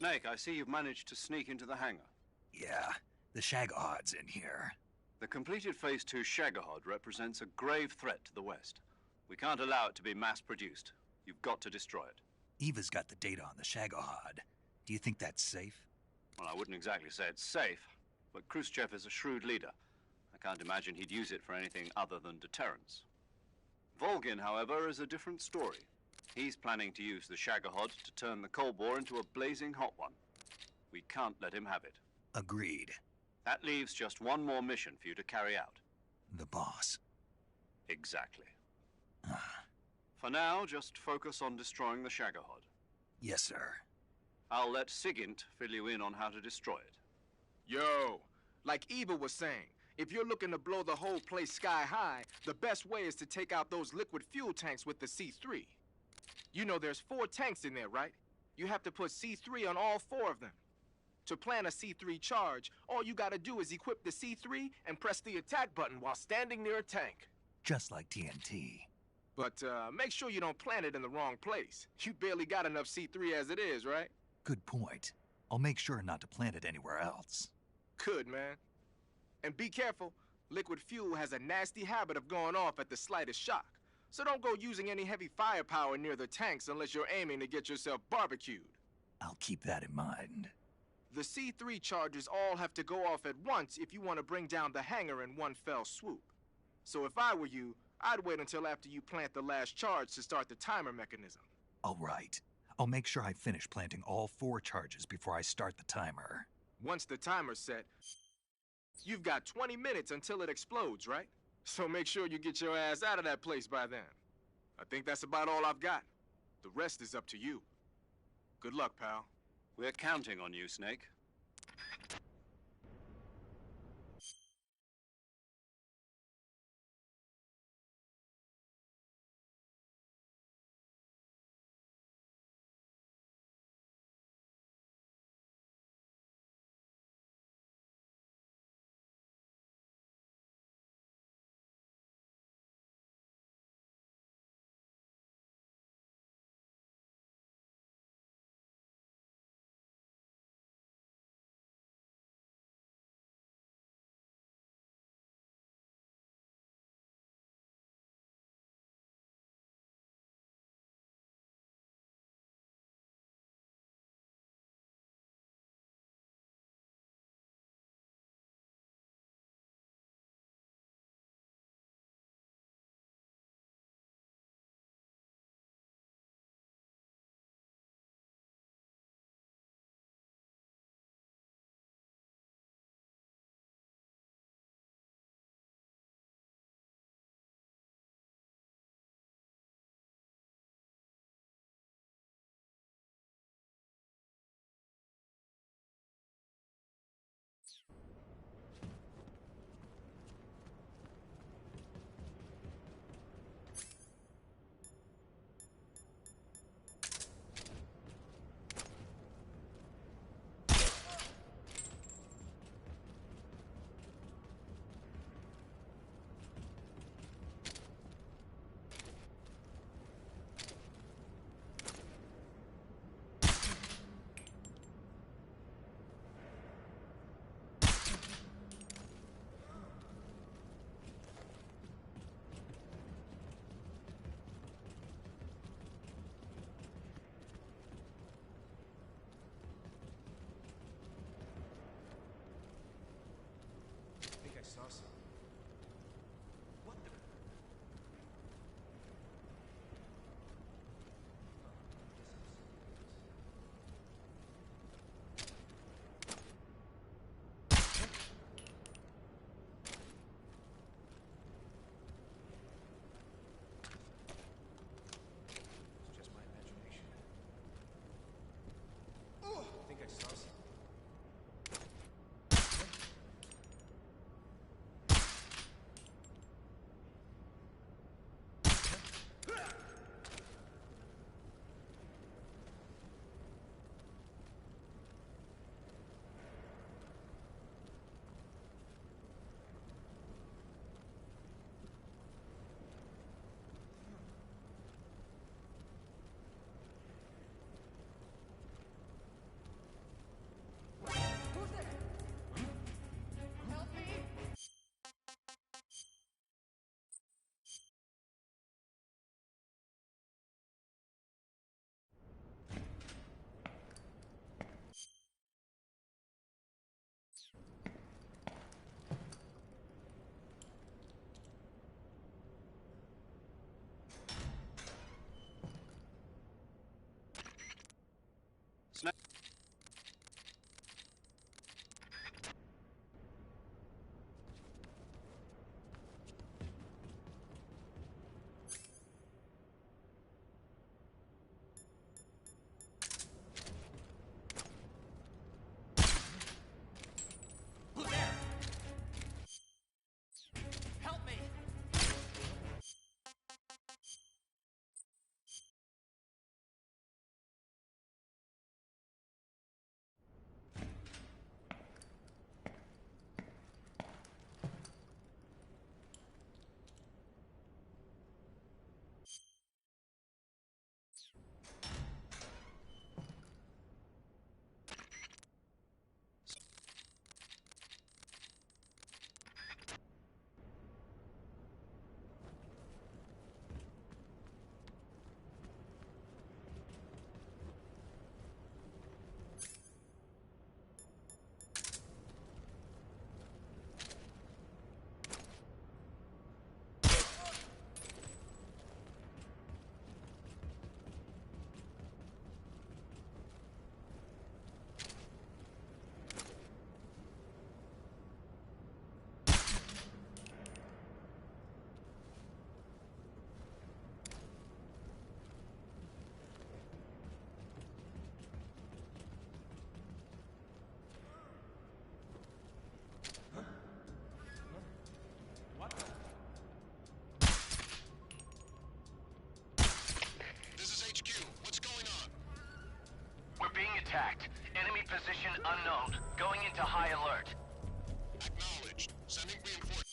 Snake, I see you've managed to sneak into the hangar. Yeah, the Shagohod's in here. The completed Phase 2 Shagohod represents a grave threat to the West. We can't allow it to be mass-produced. You've got to destroy it. Eva's got the data on the Shagohod. Do you think that's safe? Well, I wouldn't exactly say it's safe, but Khrushchev is a shrewd leader. I can't imagine he'd use it for anything other than deterrence. Volgin, however, is a different story. He's planning to use the Shagohod to turn the Cold War into a blazing hot one. We can't let him have it. Agreed. That leaves just one more mission for you to carry out. The boss. Exactly. For now, just focus on destroying the Shagohod. Yes, sir. I'll let Sigint fill you in on how to destroy it. Yo, like Eva was saying, if you're looking to blow the whole place sky high, the best way is to take out those liquid fuel tanks with the C3. You know there's 4 tanks in there, right? You have to put C3 on all 4 of them. To plant a C3 charge, all you gotta do is equip the C3 and press the attack button while standing near a tank. Just like TNT. But make sure you don't plant it in the wrong place. You barely got enough C3 as it is, right? Good point. I'll make sure not to plant it anywhere else. Good, man. And be careful. Liquid fuel has a nasty habit of going off at the slightest shock. So don't go using any heavy firepower near the tanks unless you're aiming to get yourself barbecued. I'll keep that in mind. The C3 charges all have to go off at once if you want to bring down the hangar in one fell swoop. So if I were you, I'd wait until after you plant the last charge to start the timer mechanism. All right. I'll make sure I finish planting all 4 charges before I start the timer. Once the timer's set, you've got 20 minutes until it explodes, right? So make sure you get your ass out of that place by then. I think that's about all I've got. The rest is up to you. Good luck, pal. We're counting on you, Snake. Enemy position unknown. Going into high alert. Acknowledged. Sending reinforcements.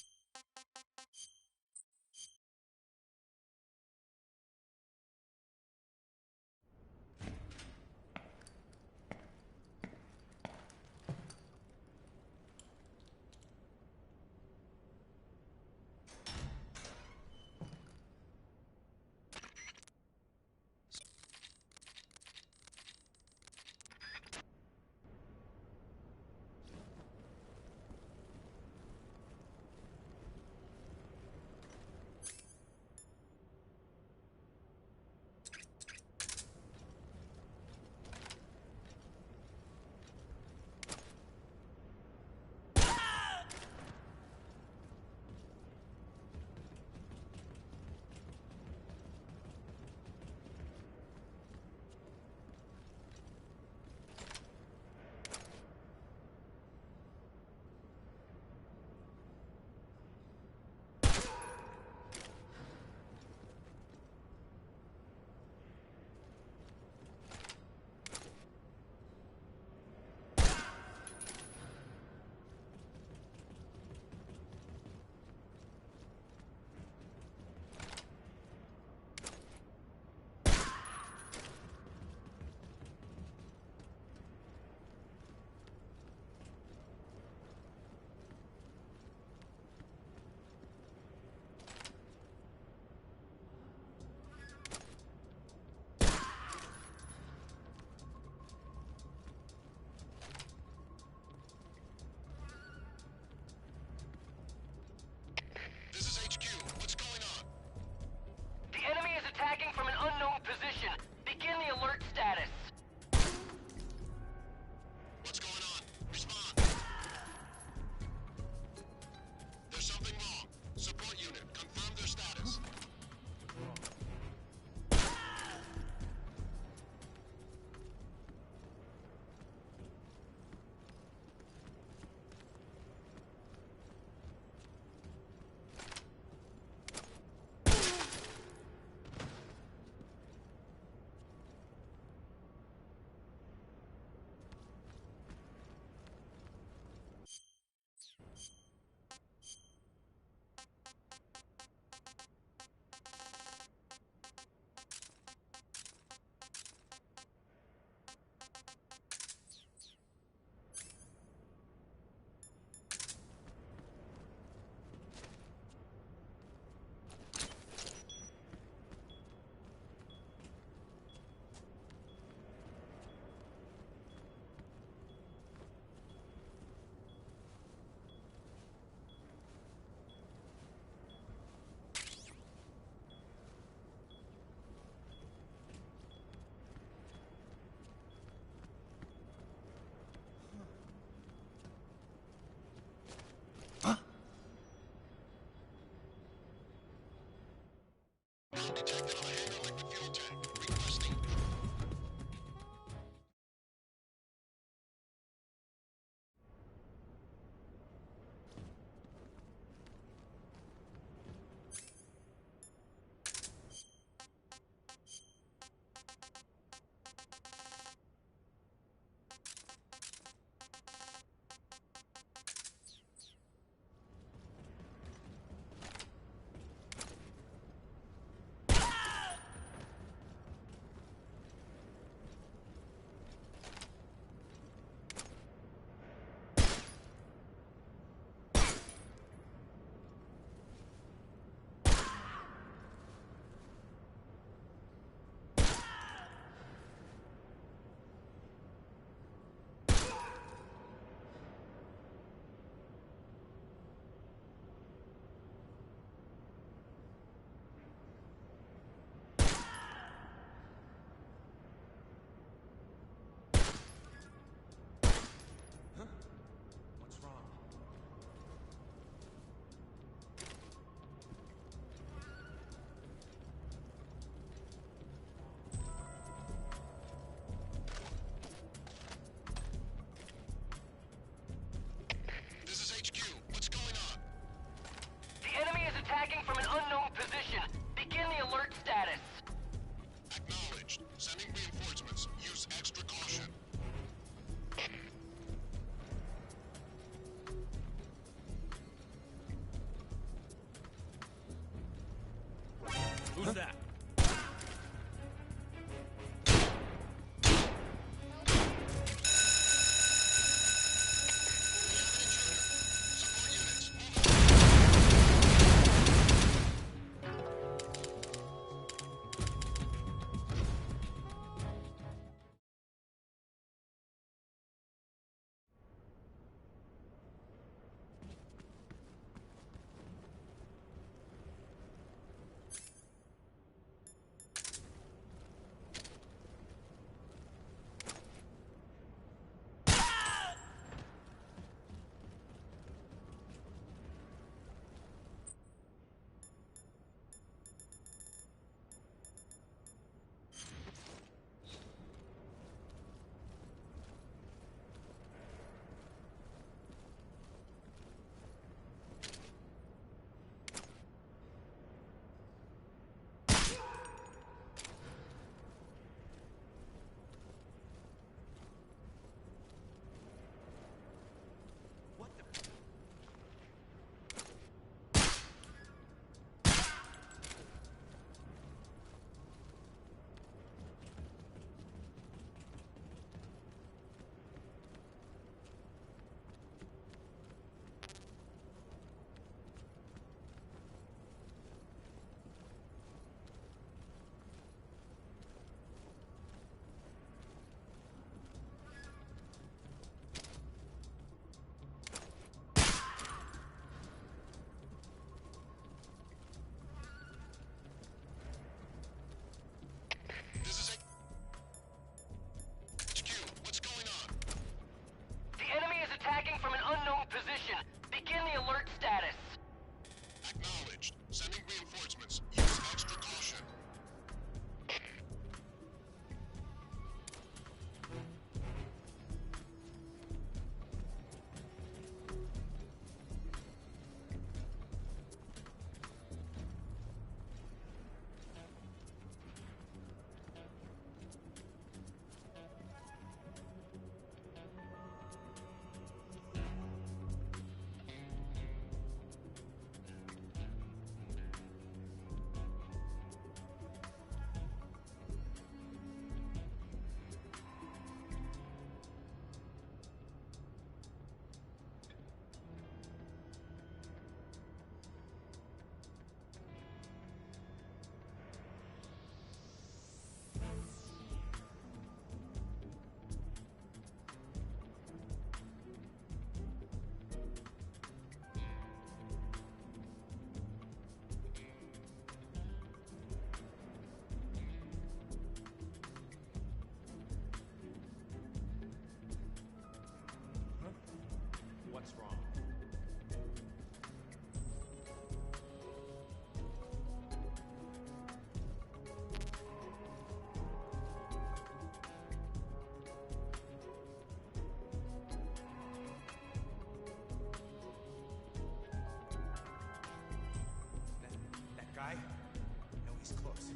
was that? Support units, move out. This is HQ. What's going on? The enemy is attacking from an unknown position. Begin the alert status. Acknowledged. Sending reinforcements. Use extra caution. What's wrong? That guy? No, he's close.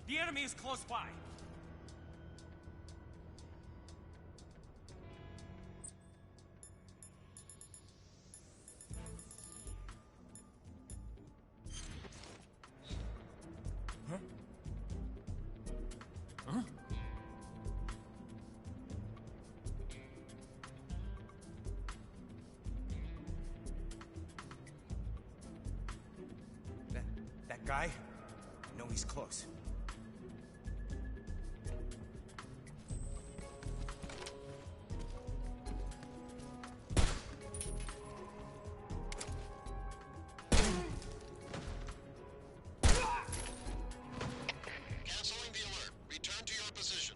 The enemy is close by. That That guy? I know he's close. Canceling the alert. Return to your position.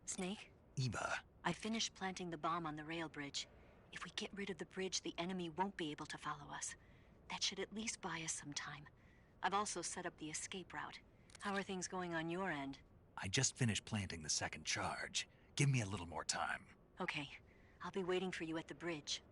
Snake, Eva, I finished planting the bomb on the rail bridge. If we get rid of the bridge, the enemy won't be able to follow us. That should at least buy us some time. I've also set up the escape route. How are things going on your end? I just finished planting the second charge. Give me a little more time. Okay, I'll be waiting for you at the bridge.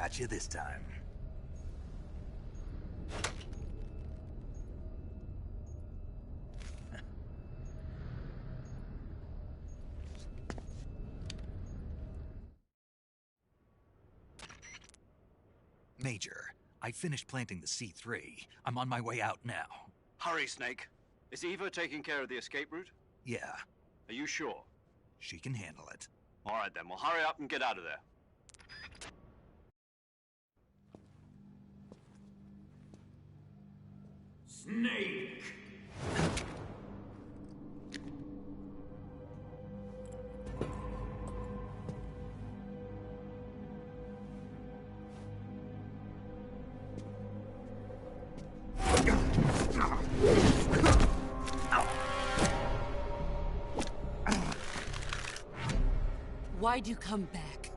Got you this time. Major, I finished planting the C3. I'm on my way out now. Hurry, Snake. Is Eva taking care of the escape route? Yeah, Are you sure? she can handle it. All right, then. Well, hurry up and get out of there. Snake! Why'd you come back?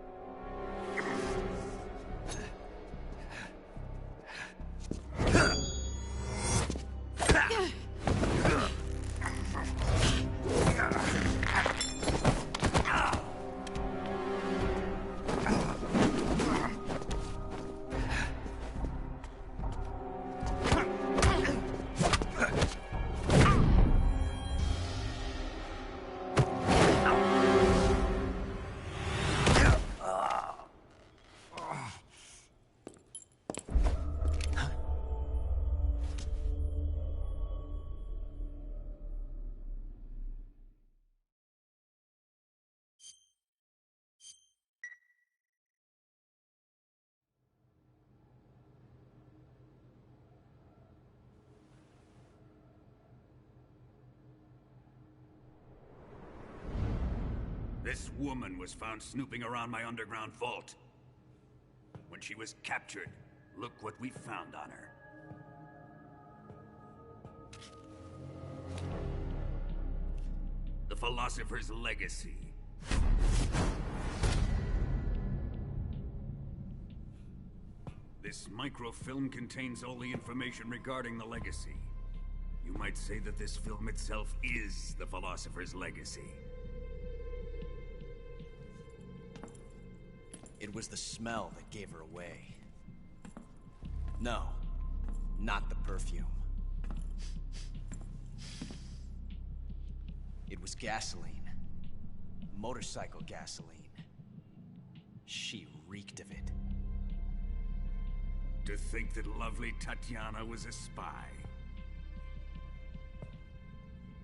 This woman was found snooping around my underground vault. When she was captured, look what we found on her. The Philosopher's Legacy. This microfilm contains all the information regarding the Legacy. You might say that this film itself is the Philosopher's Legacy. It was the smell that gave her away. No, not the perfume. It was gasoline. Motorcycle gasoline. She reeked of it. To think that lovely Tatiana was a spy.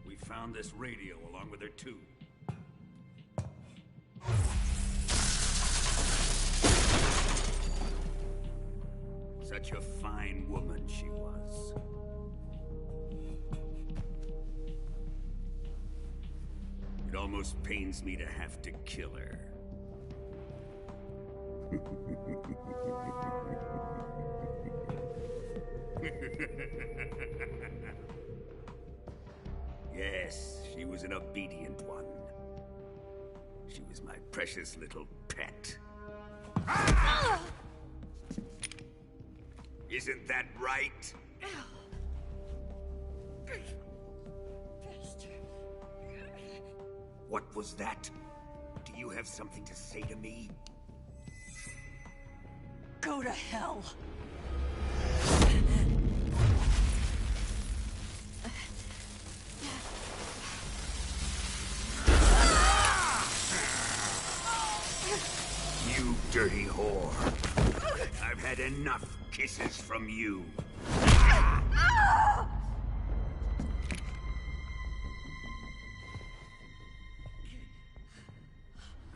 We found this radio along with her too. Such a fine woman she was. It almost pains me to have to kill her. Yes, she was an obedient one. She was my precious little pet. Ah! Isn't that right? What was that? Do you have something to say to me? Go to hell. You dirty whore. I've had enough kisses from you.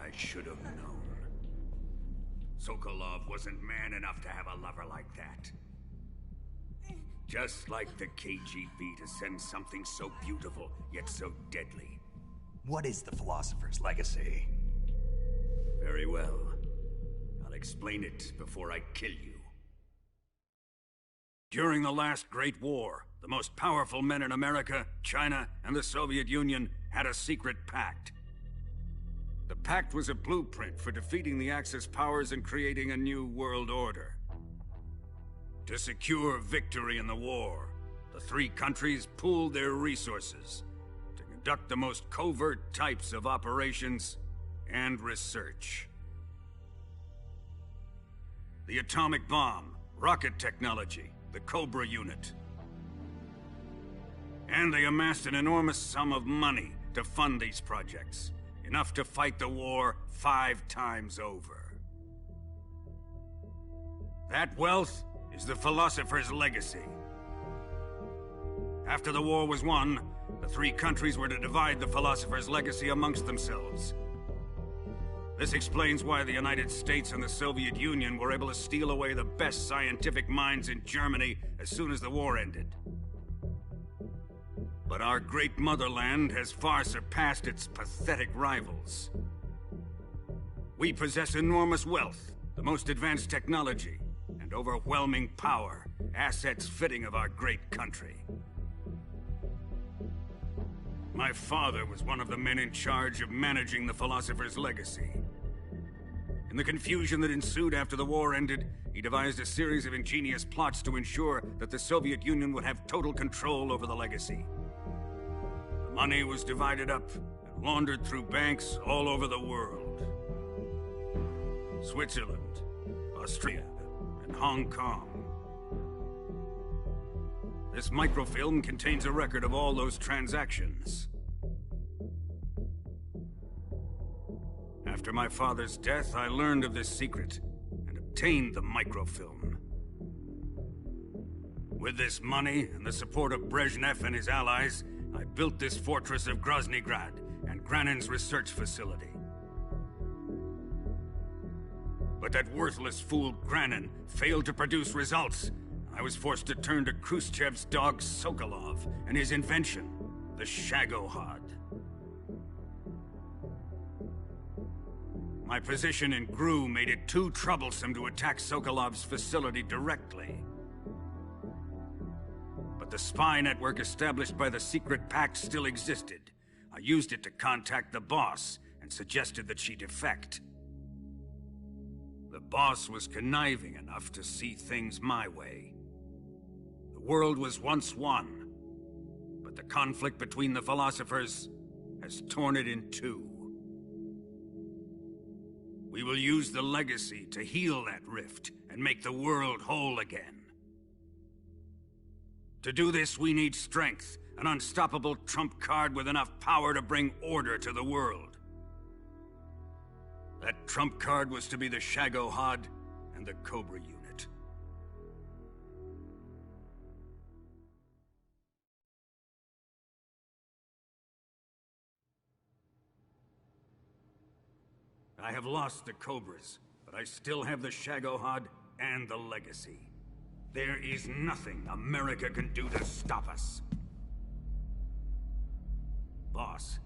I should have known. Sokolov wasn't man enough to have a lover like that. Just like the KGB to send something so beautiful, yet so deadly. What is the Philosopher's Legacy? Very well. I'll explain it before I kill you. During the last Great War, the most powerful men in America, China, and the Soviet Union had a secret pact. The pact was a blueprint for defeating the Axis powers and creating a new world order. To secure victory in the war, the three countries pooled their resources to conduct the most covert types of operations and research. the atomic bomb, rocket technology, the Cobra unit. And they amassed an enormous sum of money to fund these projects, enough to fight the war 5 times over. That wealth is the Philosopher's legacy. After the war was won, the 3 countries were to divide the Philosopher's legacy amongst themselves. This explains why the United States and the Soviet Union were able to steal away the best scientific minds in Germany as soon as the war ended. But our great motherland has far surpassed its pathetic rivals. We possess enormous wealth, the most advanced technology, and overwhelming power, assets fitting of our great country. My father was one of the men in charge of managing the Philosopher's legacy. In the confusion that ensued after the war ended, he devised a series of ingenious plots to ensure that the Soviet Union would have total control over the legacy. The money was divided up and laundered through banks all over the world. Switzerland, Austria, and Hong Kong. This microfilm contains a record of all those transactions. After my father's death, I learned of this secret and obtained the microfilm. With this money and the support of Brezhnev and his allies, I built this fortress of Groznygrad and Granin's research facility. But that worthless fool Granin failed to produce results. I was forced to turn to Khrushchev's dog Sokolov and his invention, the Shagohod. My position in GRU made it too troublesome to attack Sokolov's facility directly. But the spy network established by the secret pact still existed. I used it to contact the boss and suggested that she defect. The boss was conniving enough to see things my way. The world was once one, but the conflict between the philosophers has torn it in 2. We will use the legacy to heal that rift and make the world whole again. To do this, we need strength, an unstoppable trump card with enough power to bring order to the world. That trump card was to be the Shagohod and the Cobra unit. I have lost the Cobras, but I still have the Shagohod and the legacy. There is nothing America can do to stop us. Boss,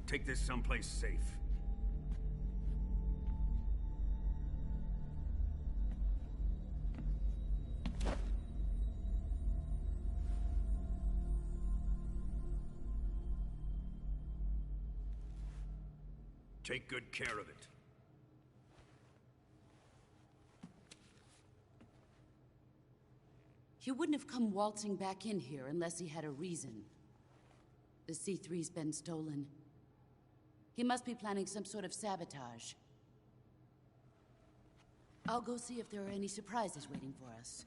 take this someplace safe. Take good care of it. He wouldn't have come waltzing back in here unless he had a reason. The C3's been stolen. He must be planning some sort of sabotage. I'll go see if there are any surprises waiting for us.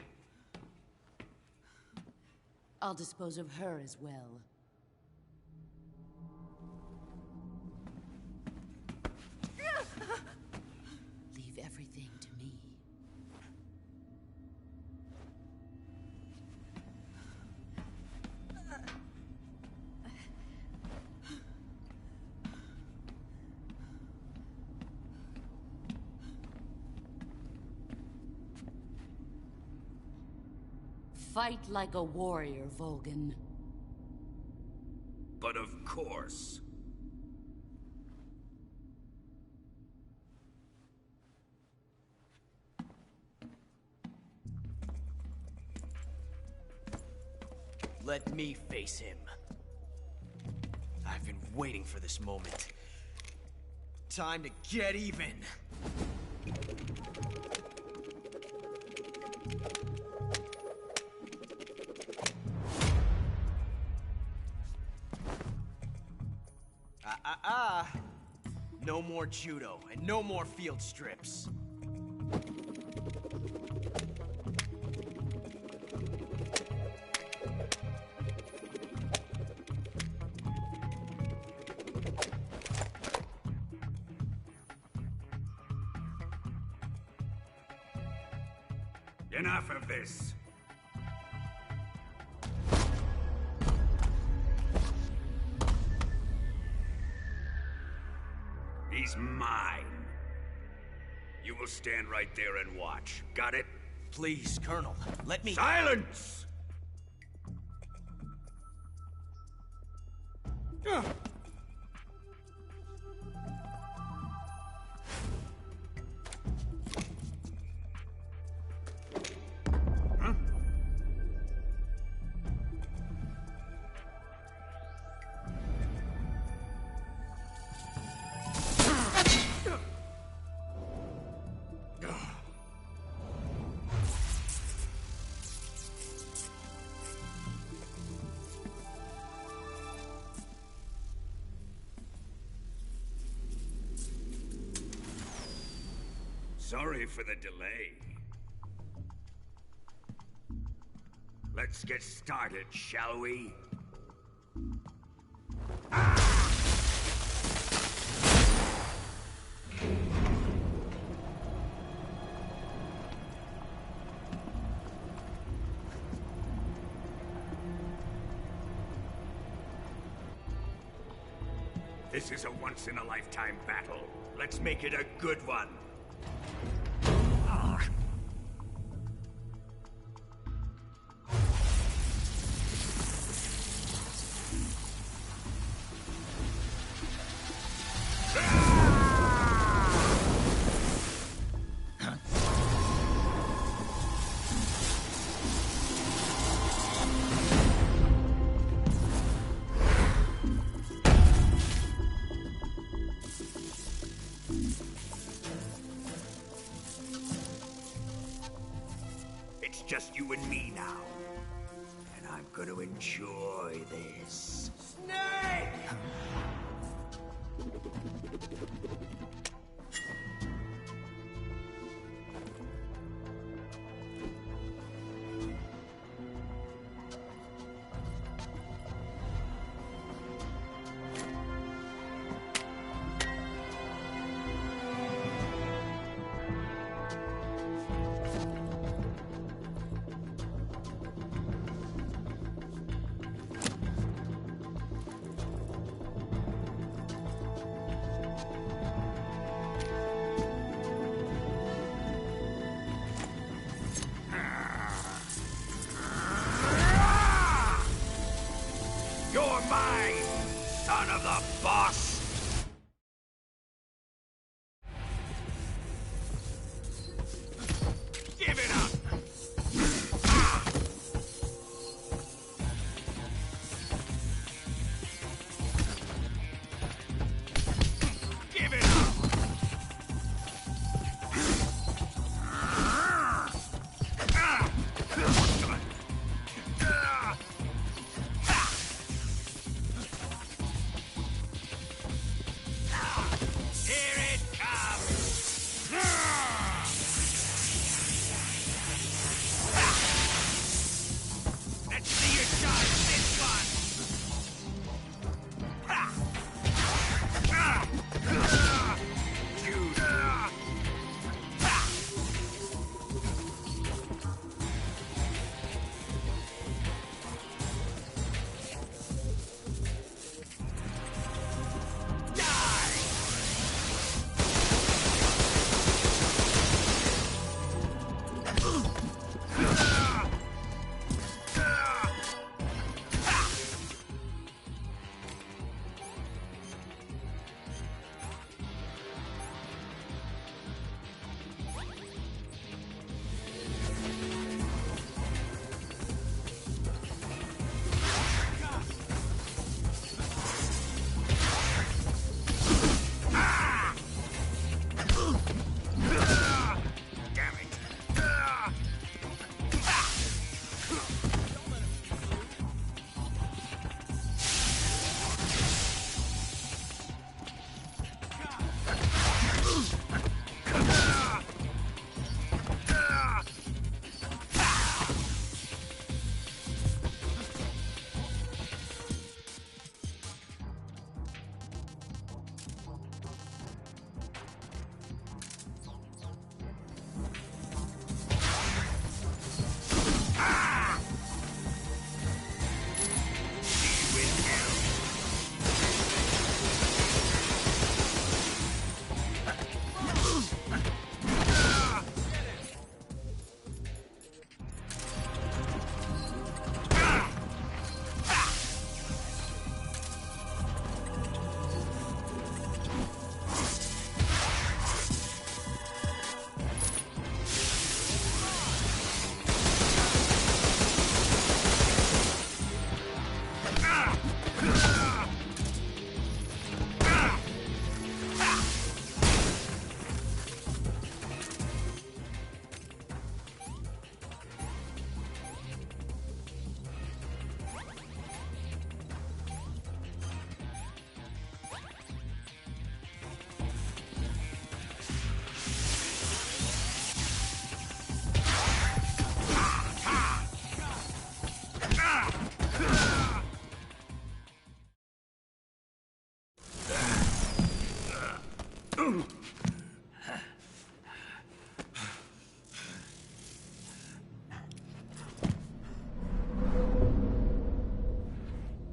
I'll dispose of her as well. Leave everything to me. Fight like a warrior, Volgin. But of course. Let me face him. I've been waiting for this moment. Time to get even. No more judo, and no more field strips. Enough of this. He's mine. You will stand right there and watch. Got it? Please, Colonel, let me... Silence! Sorry for the delay. Let's get started, shall we? This is a once-in-a-lifetime battle. Let's make it a good one. It's just you and me now. And I'm gonna enjoy this. Snake!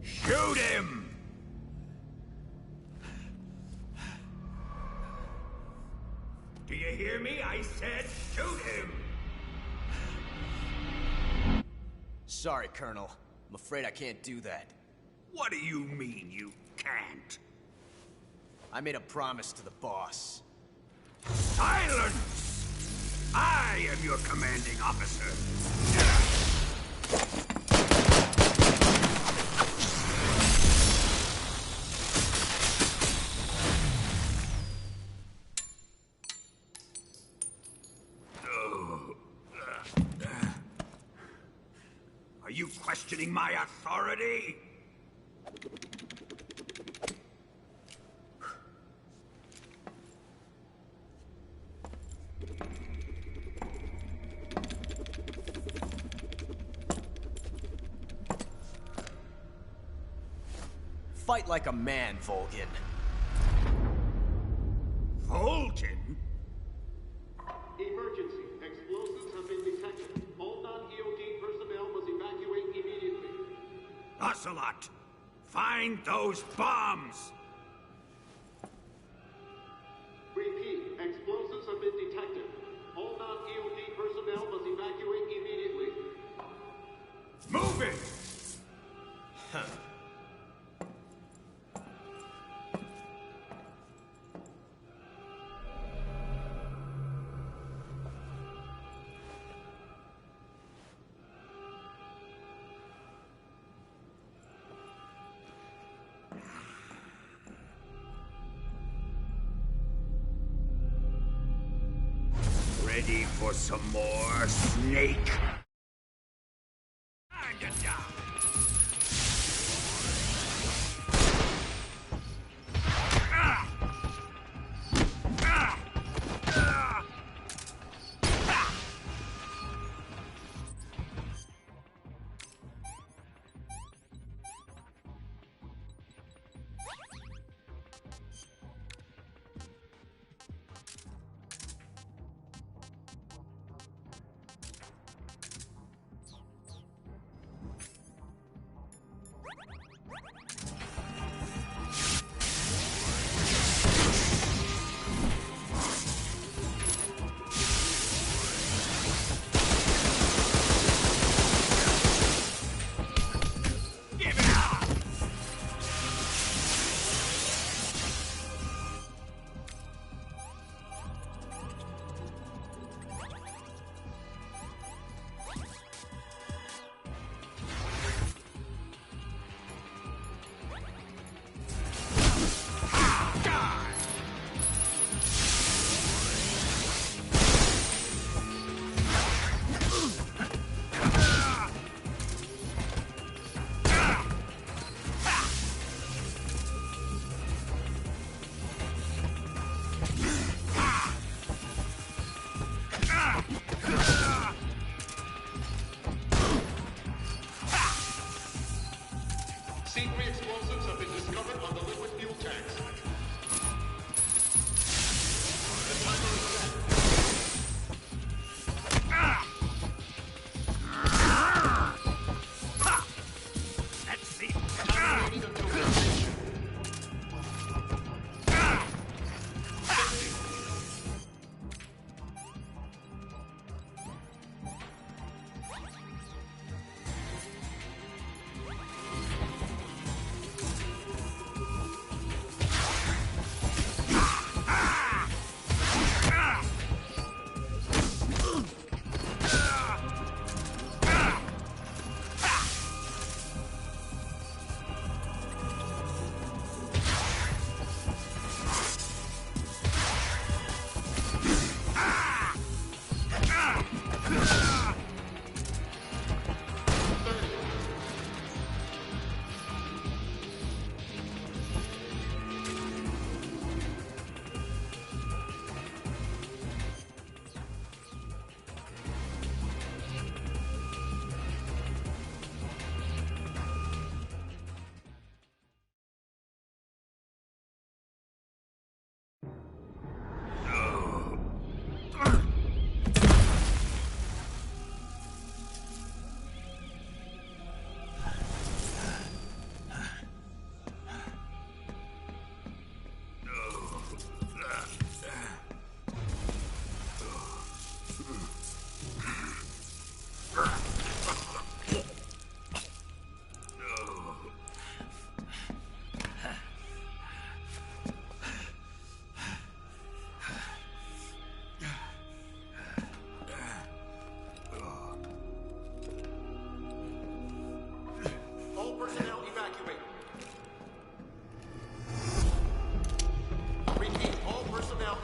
Shoot him! Do you hear me? I said shoot him! Sorry, Colonel. I'm afraid I can't do that. What do you mean you can't? I made a promise to the boss. Silence! I am your commanding officer. Are you questioning my authority? Fight like a man, Volgin. Volgin? Emergency. Explosives have been detected. All non-EOD personnel must evacuate immediately. Ocelot, find those bombs! Repeat. Explosives have been detected. All non-EOD personnel must evacuate immediately. Move it! Ready for some more, Snake?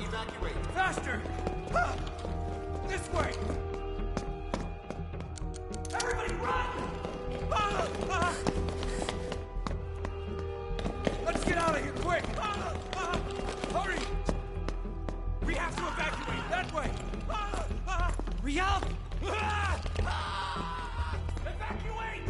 evacuate. Faster! This way! Everybody run! Let's get out of here, quick! Hurry! We have to evacuate, that way! Hurry up! Evacuate!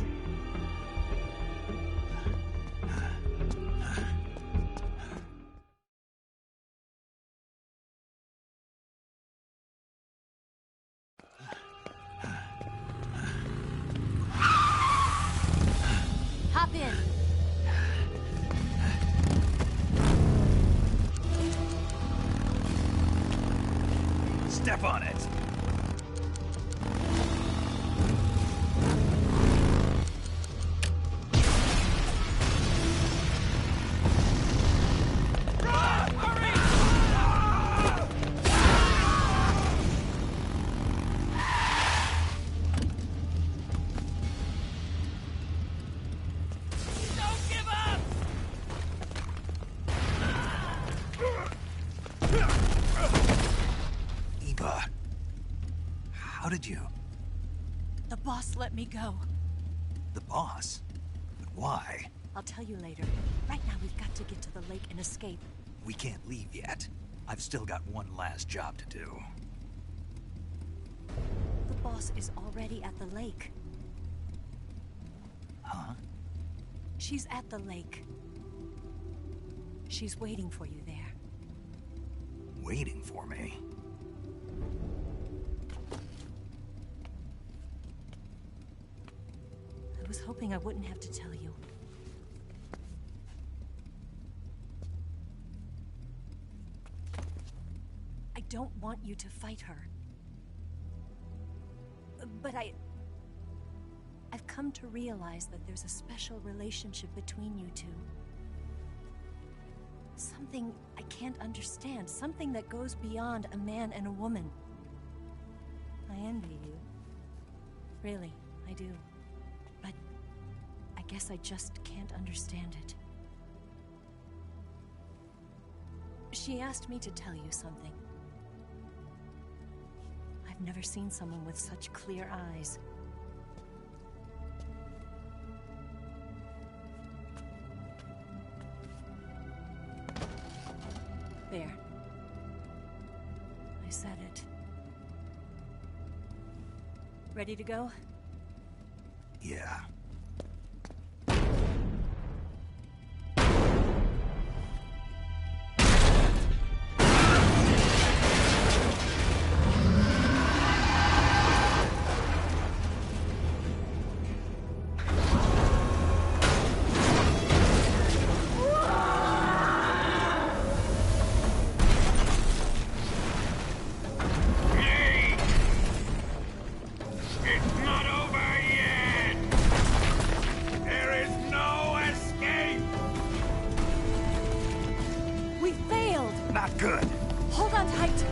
Hop in. Step on it. Eva, how did you? The boss let me go. The boss? But why? I'll tell you later. Right now, we've got to get to the lake and escape. We can't leave yet. I've still got one last job to do. The boss is already at the lake. Huh? She's at the lake. She's waiting for you there. Waiting for me? I was hoping I wouldn't have to tell you. I don't want you to fight her. But I've come to realize that there's a special relationship between you two. Something I can't understand. Something that goes beyond a man and a woman. I envy you. Really, I do. But I guess I just can't understand it. She asked me to tell you something. I've never seen someone with such clear eyes. There. I said it. Ready to go? Yeah. Good. Hold on tight.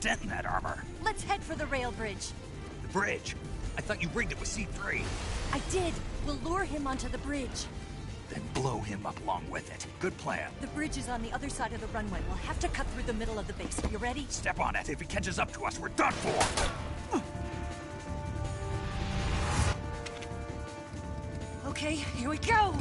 dent in that armor. Let's head for the rail bridge. The bridge? I thought you rigged it with C3. I did. We'll lure him onto the bridge. Then blow him up along with it. Good plan. The bridge is on the other side of the runway. We'll have to cut through the middle of the base. You ready? Step on it. If he catches up to us, we're done for. Okay, here we go!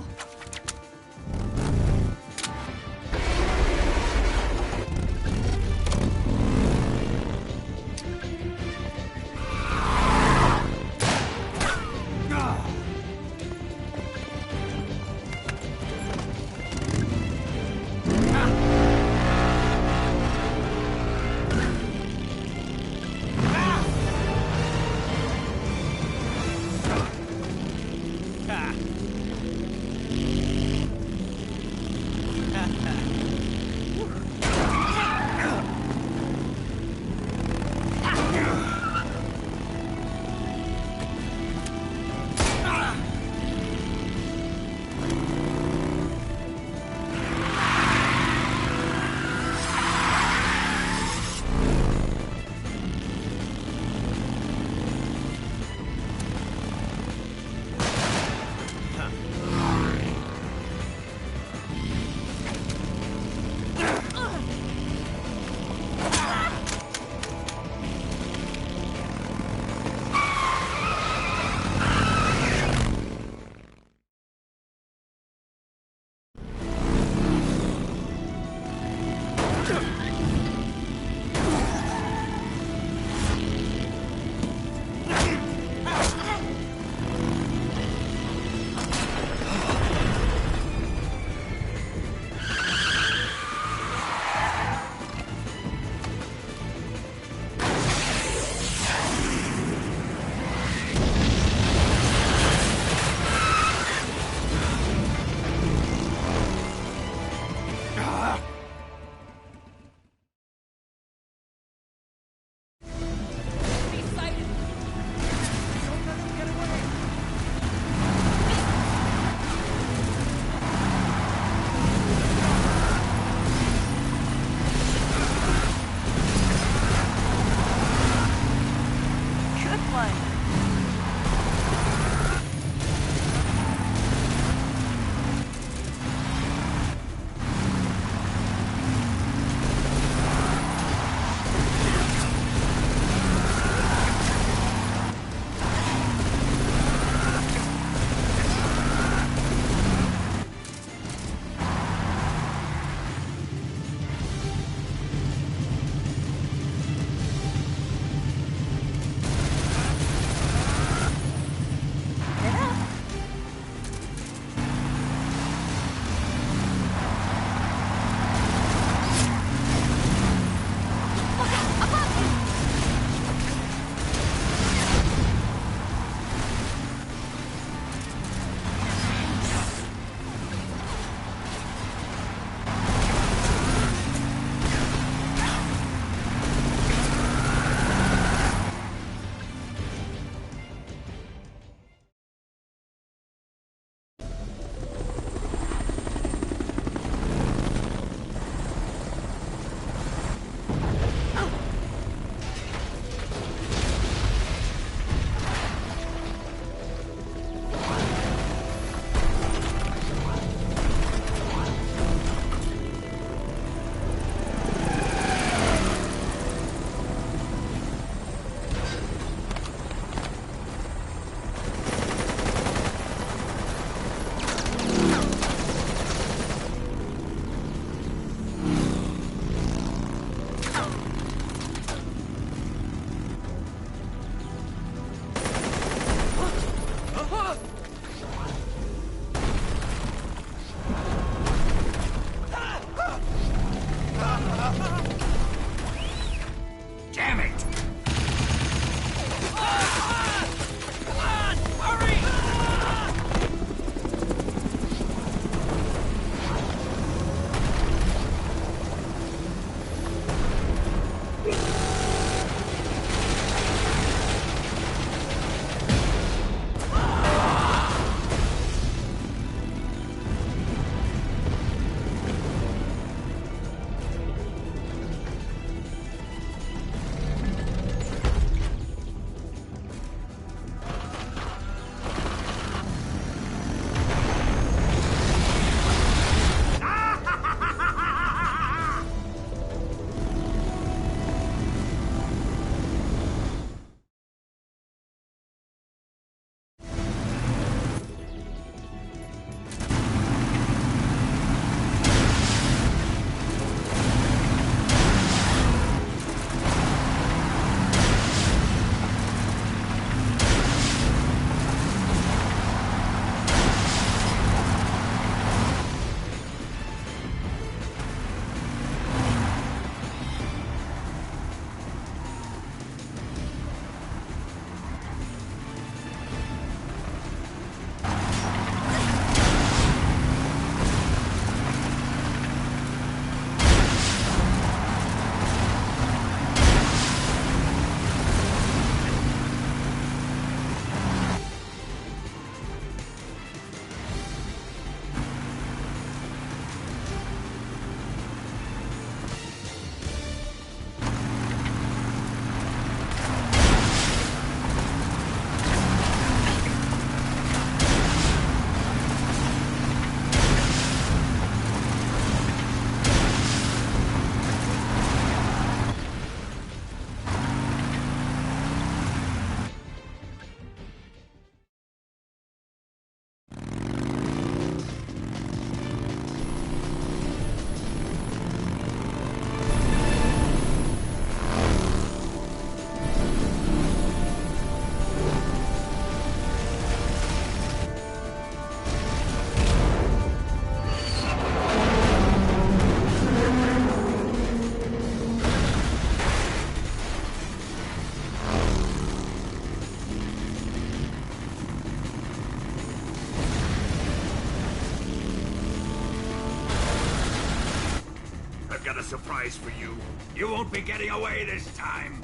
surprise for you. You won't be getting away this time.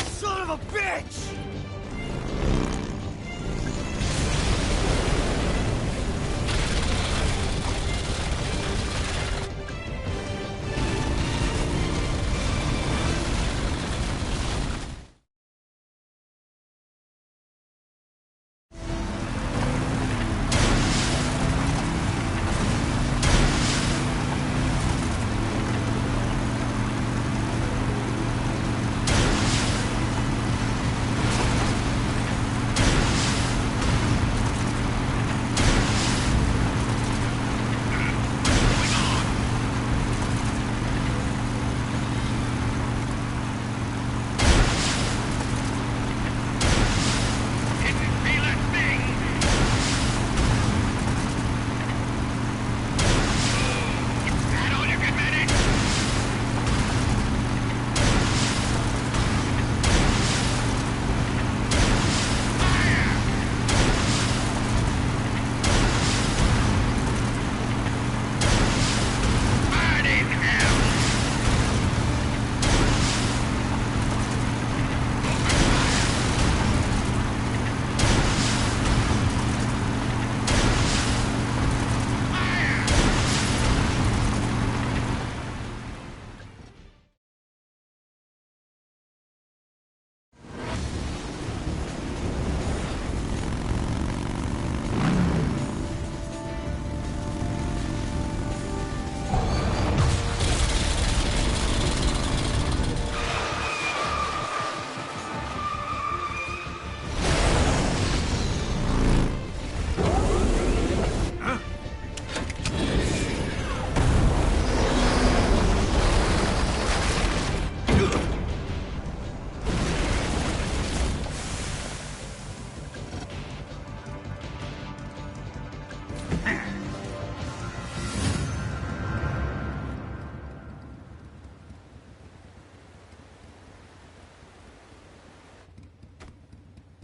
Son of a bitch!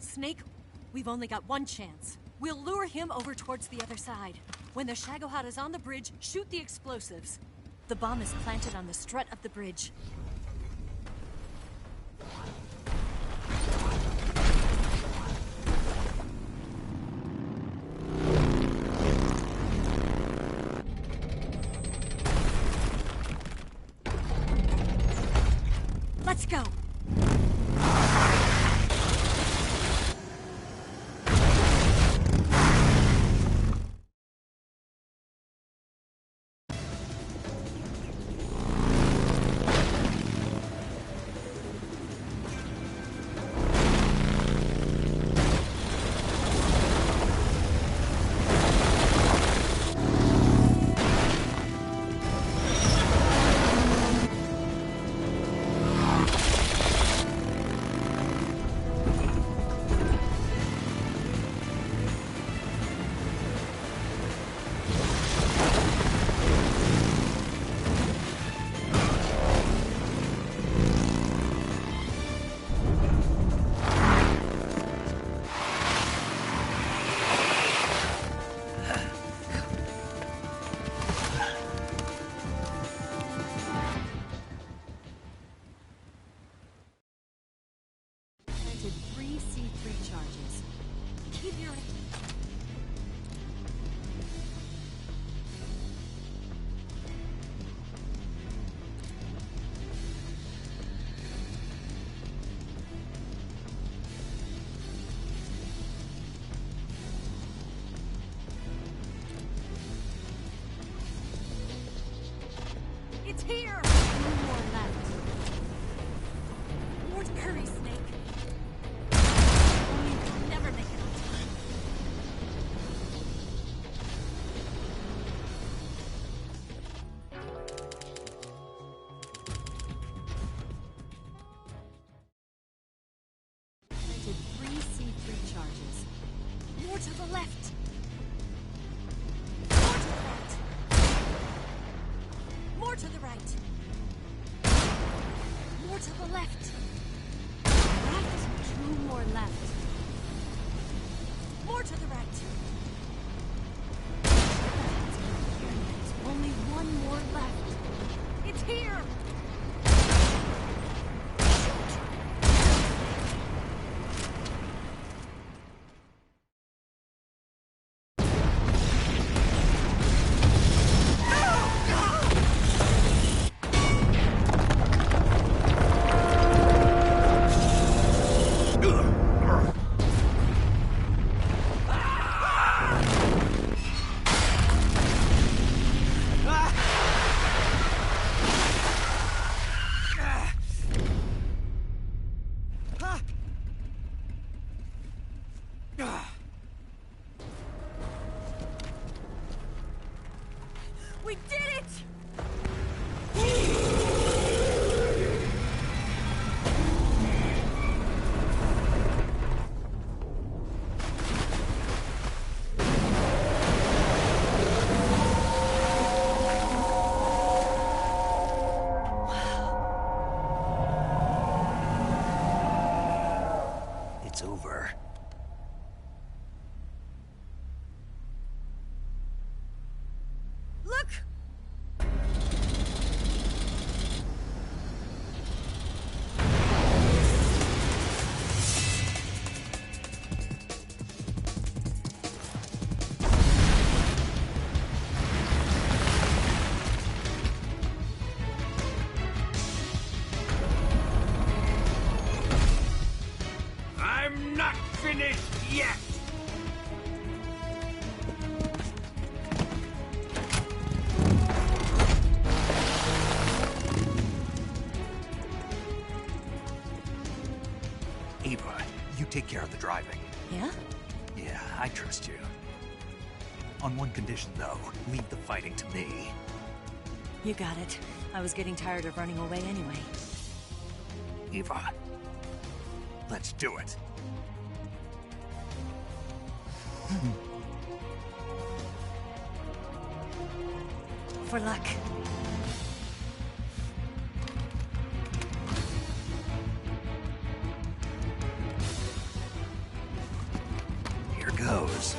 Snake, we've only got one chance. We'll lure him over towards the other side. When the Shagohod is on the bridge, shoot the explosives. The bomb is planted on the strut of the bridge. Let's go! Planted 3 C3 charges. Keep your... It's here! 2 more left. More to hurry, Snake. You'll never make it on time. Planted 3 C3 charges. More to the left. More to the right. More to the right. to the left. Left. 2 more left. More to the right. Only 1 more left. It's here! We did it! It's over. Look! I'm not finished yet! Eva, you take care of the driving. Yeah? Yeah, I trust you. On one condition, though. Leave the fighting to me. You got it. I was getting tired of running away anyway. Eva, let's do it. For luck. Here goes.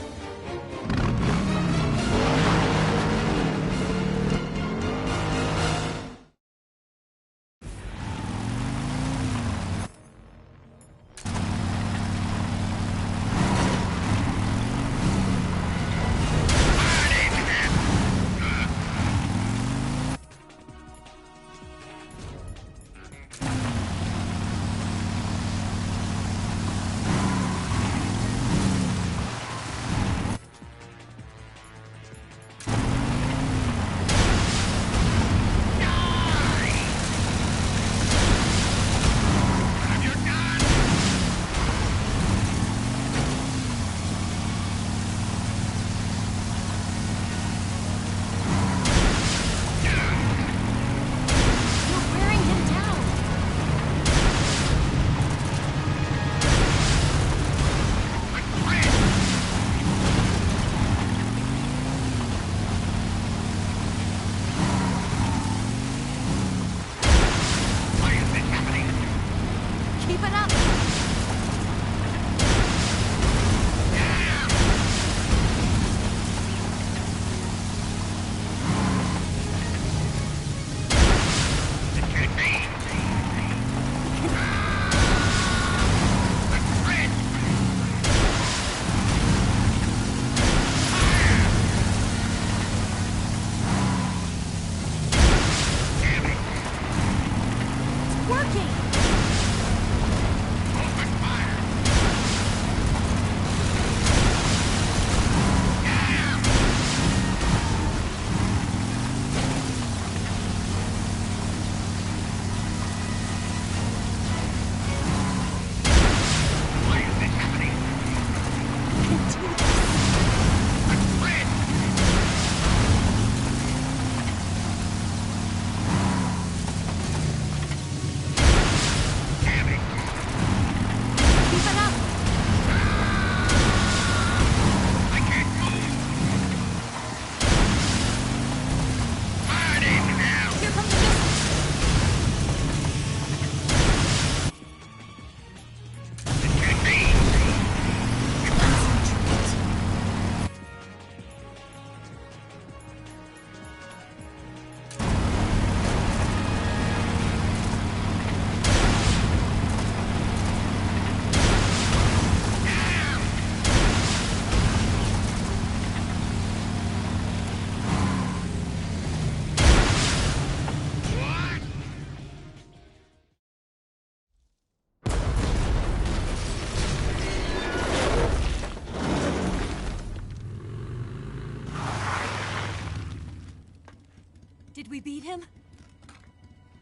we beat him?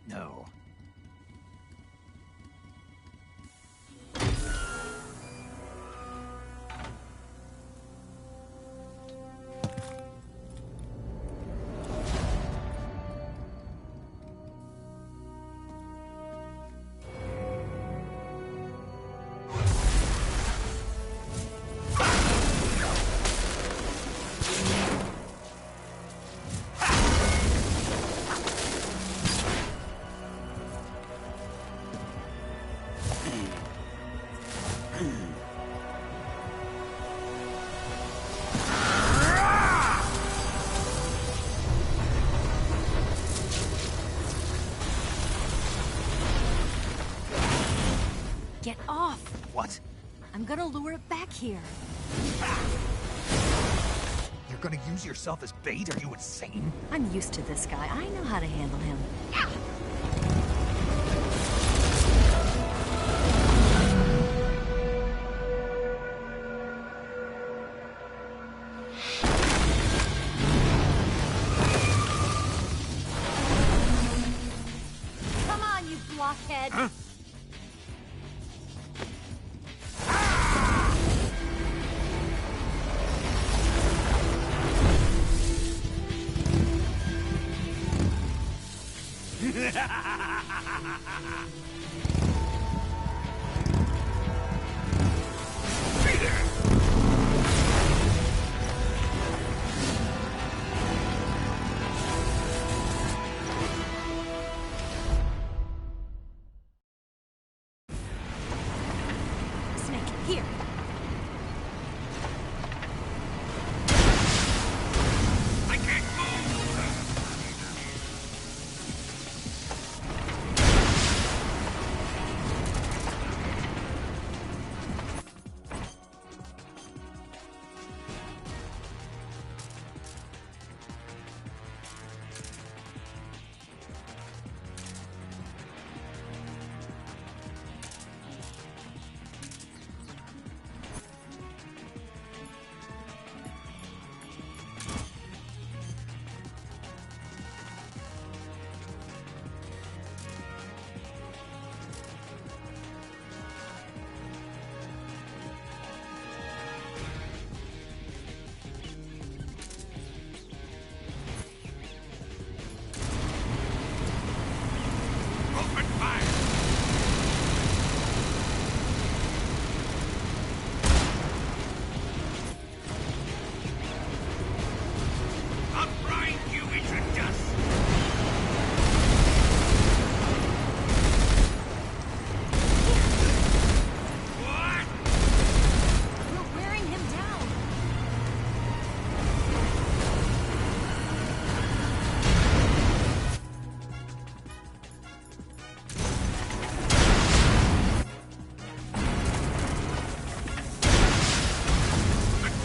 No. Get off! What? I'm gonna lure it back here. You're gonna use yourself as bait? Are you insane? I'm used to this guy. I know how to handle him. Come on, you blockhead! Huh? Snake, here! I can't move! Open fire! I'll grind you into dust! What? We're wearing him down!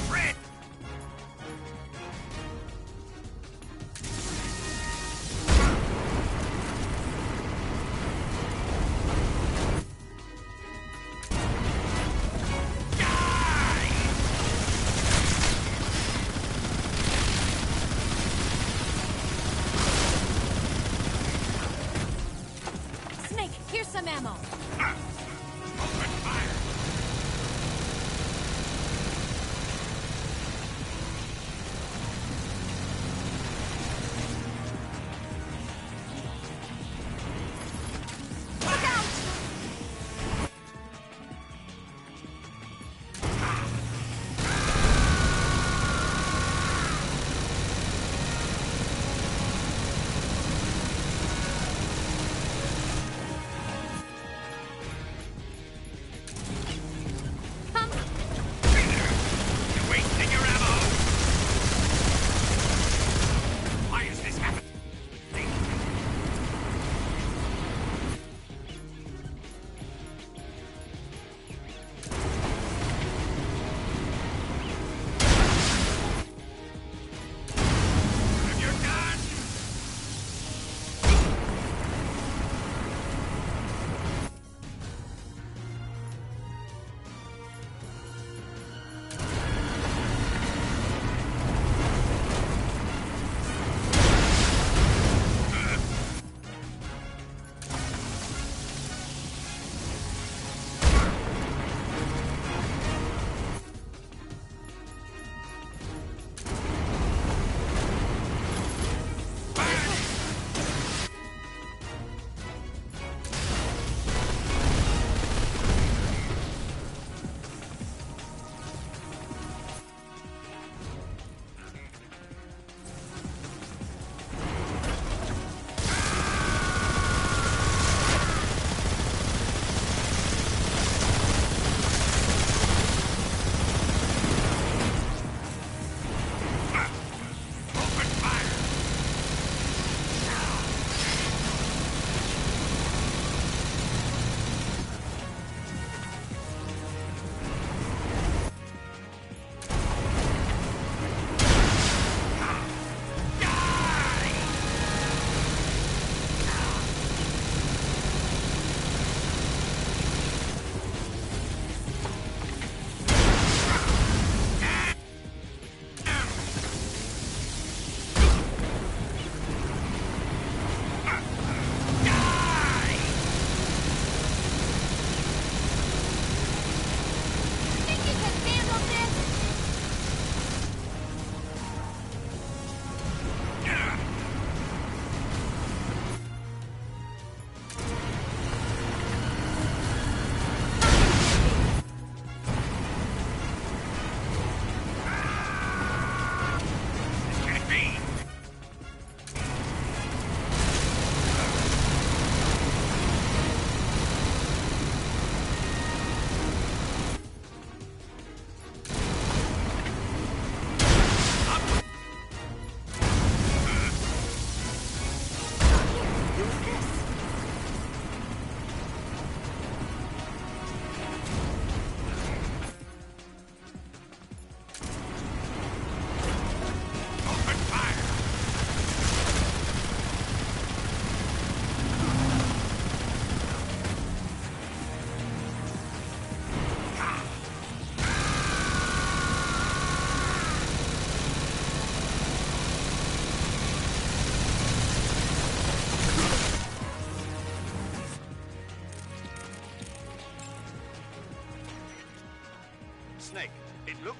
Fred! Snake, here's some ammo! Open fire! Look out!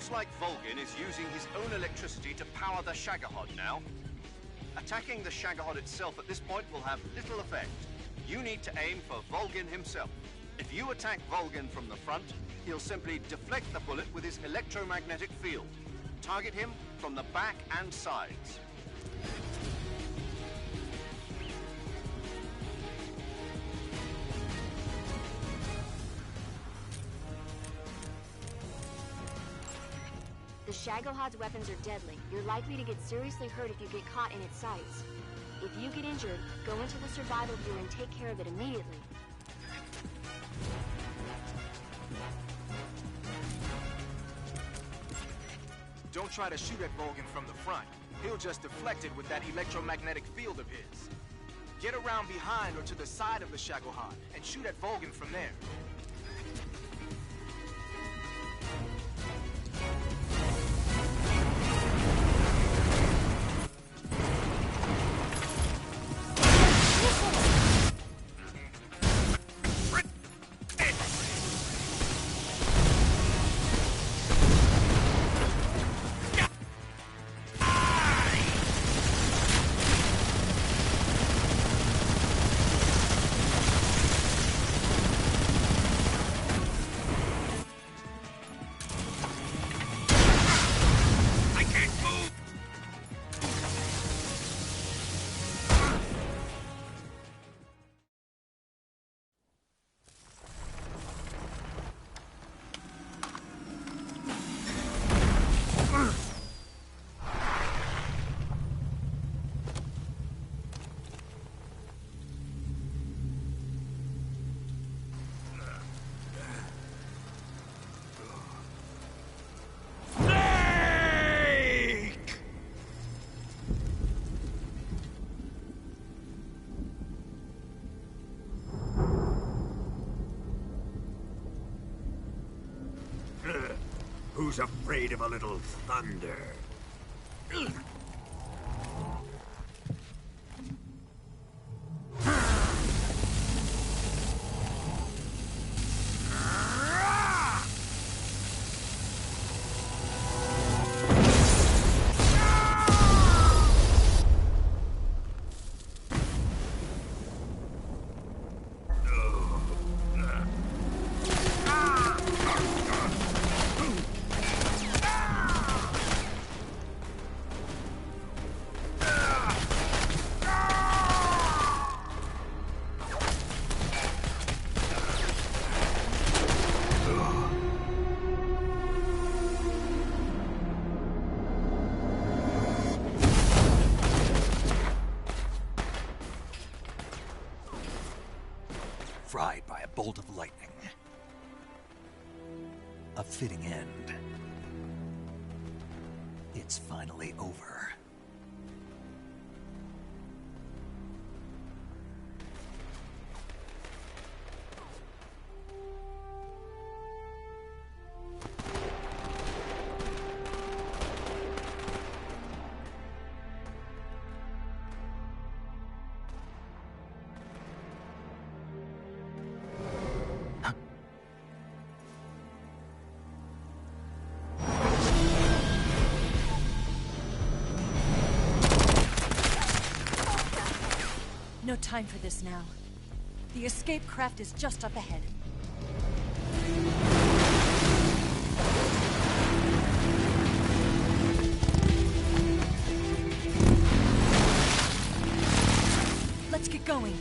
Looks like Volgin is using his own electricity to power the Shagohod now. Attacking the Shagohod itself at this point will have little effect. You need to aim for Volgin himself. If you attack Volgin from the front, he'll simply deflect the bullet with his electromagnetic field. Target him from the back and sides. The Shagohod's weapons are deadly. You're likely to get seriously hurt if you get caught in its sights. If you get injured, go into the survival view and take care of it immediately. Don't try to shoot at Volgin from the front. He'll just deflect it with that electromagnetic field of his. Get around behind or to the side of the Shagohod and shoot at Volgin from there. Who's afraid of a little thunder? Fried by a bolt of lightning. A fitting end. It's finally over. No time for this now. The escape craft is just up ahead. Let's get going.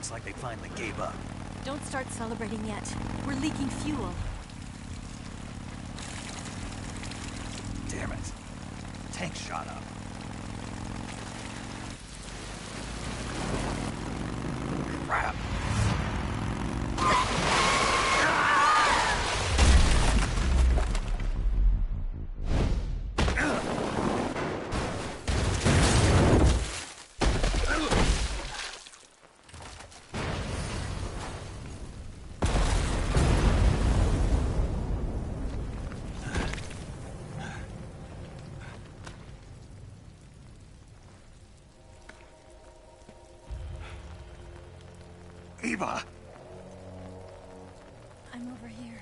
Looks like they finally gave up. Don't start celebrating yet. We're leaking fuel. Damn it. Tank shot up. Crap. Eva! I'm over here.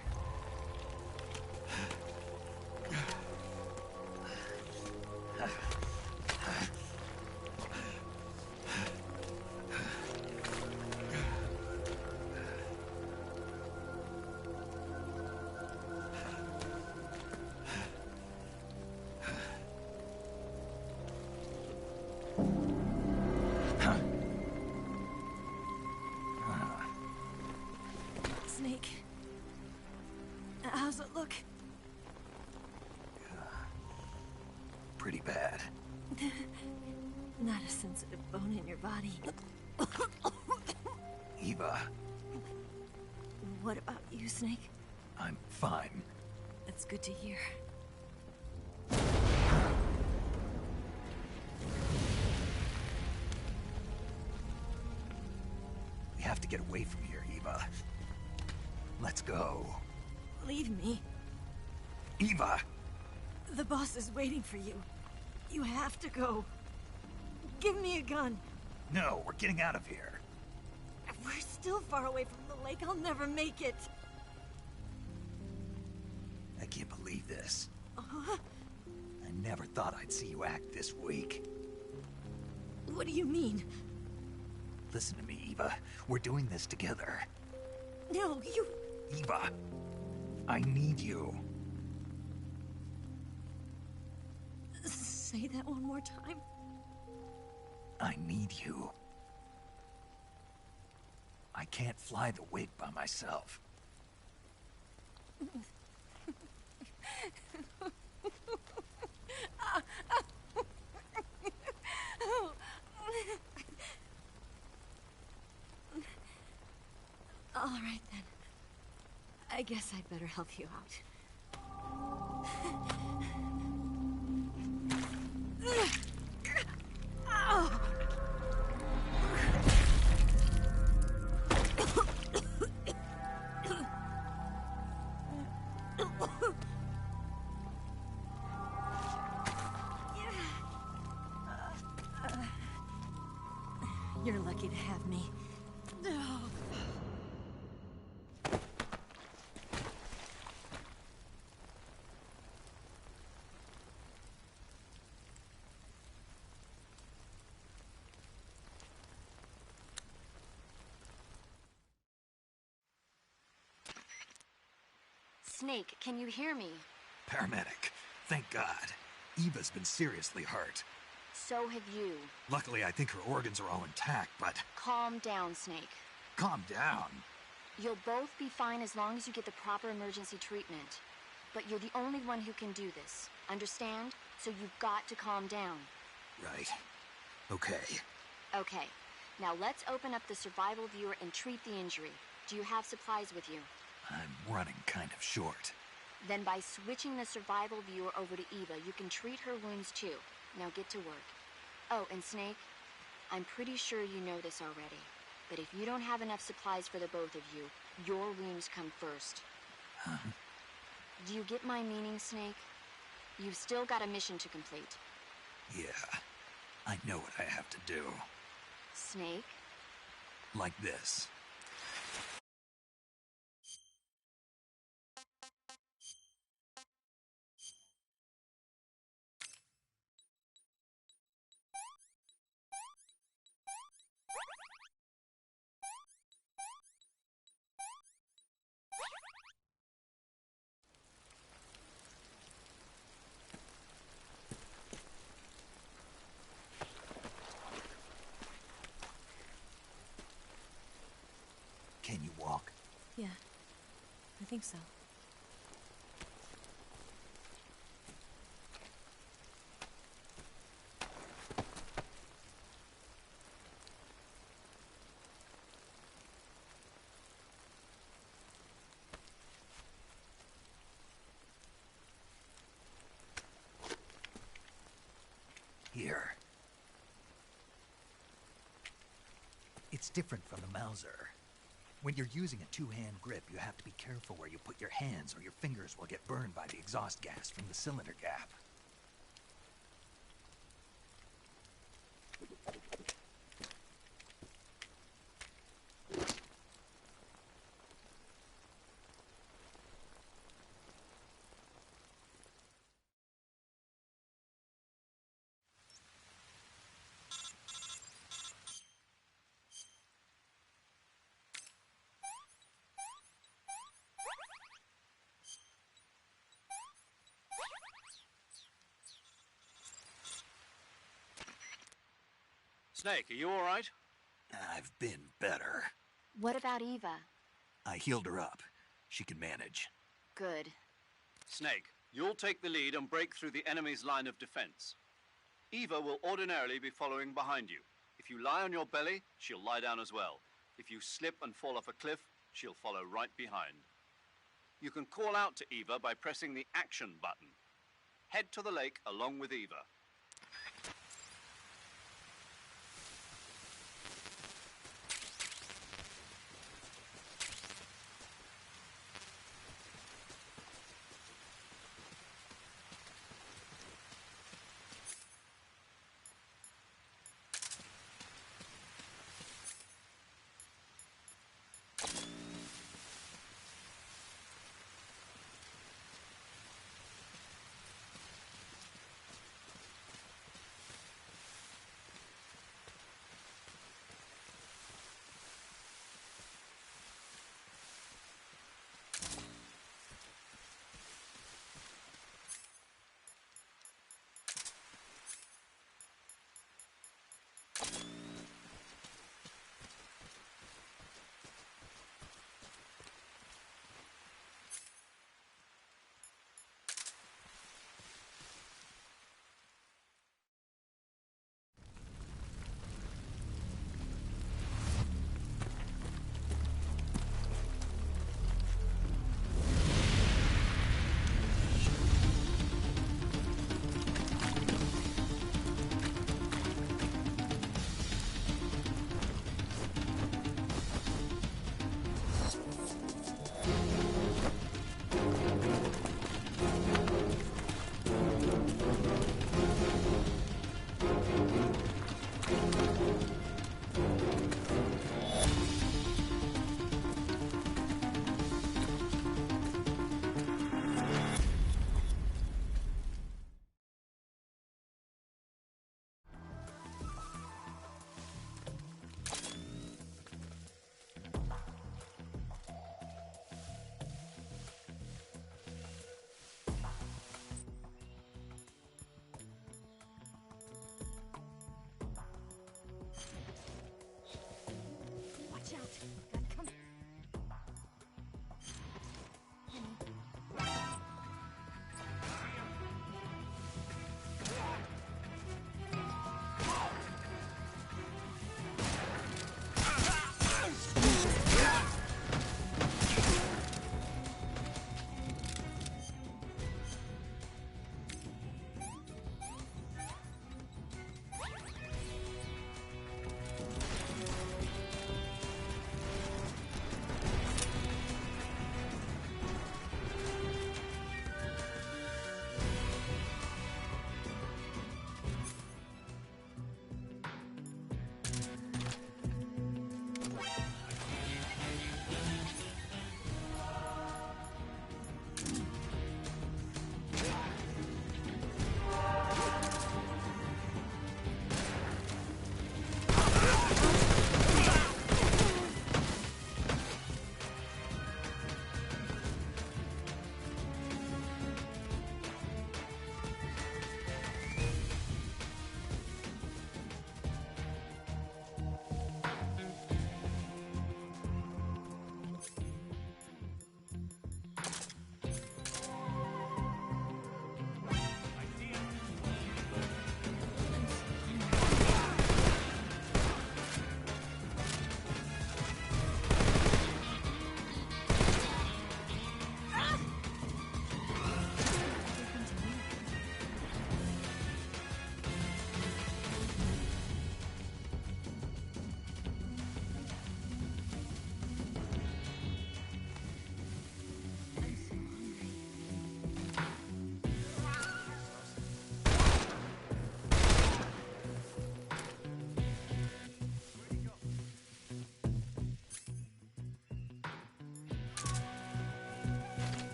Snake. How's it look? Pretty bad. Not a sensitive bone in your body. Eva, What about you, Snake? I'm fine. That's good to hear. We have to get away from here, Eva. Let's go. Leave me. Eva! The boss is waiting for you. You have to go. Give me a gun. No, we're getting out of here. We're still far away from the lake. I'll never make it. I can't believe this. Uh-huh. I never thought I'd see you act this weak. What do you mean? Listen to me, Eva. We're doing this together. No, you... Eva, I need you. Say that one more time. I need you. I can't fly the wig by myself. All right, then. I guess I'd better help you out. You're lucky to have me. Snake, can you hear me? Paramedic. Thank God. Eva's been seriously hurt. So have you. Luckily, I think her organs are all intact, but... Calm down, Snake. Calm down. You'll both be fine as long as you get the proper emergency treatment. But you're the only one who can do this. Understand? So you've got to calm down. Right. Okay. Okay. Now let's open up the survival viewer and treat the injury. Do you have supplies with you? I'm running kind of short. Then by switching the survival viewer over to Eva, you can treat her wounds too. Now get to work. Oh, and Snake, I'm pretty sure you know this already, but if you don't have enough supplies for the both of you, your wounds come first. Huh? Do you get my meaning, Snake? You've still got a mission to complete. Yeah. I know what I have to do. Snake? Like this. Yeah, I think so. Here. It's different from the Mauser. When you're using a two-hand grip, you have to be careful where you put your hands or your fingers will get burned by the exhaust gas from the cylinder gap. Snake, are you all right? I've been better. What about Eva? I healed her up. She can manage. Good. Snake, you'll take the lead and break through the enemy's line of defense. Eva will ordinarily be following behind you. If you lie on your belly, she'll lie down as well. If you slip and fall off a cliff, she'll follow right behind. You can call out to Eva by pressing the action button. Head to the lake along with Eva.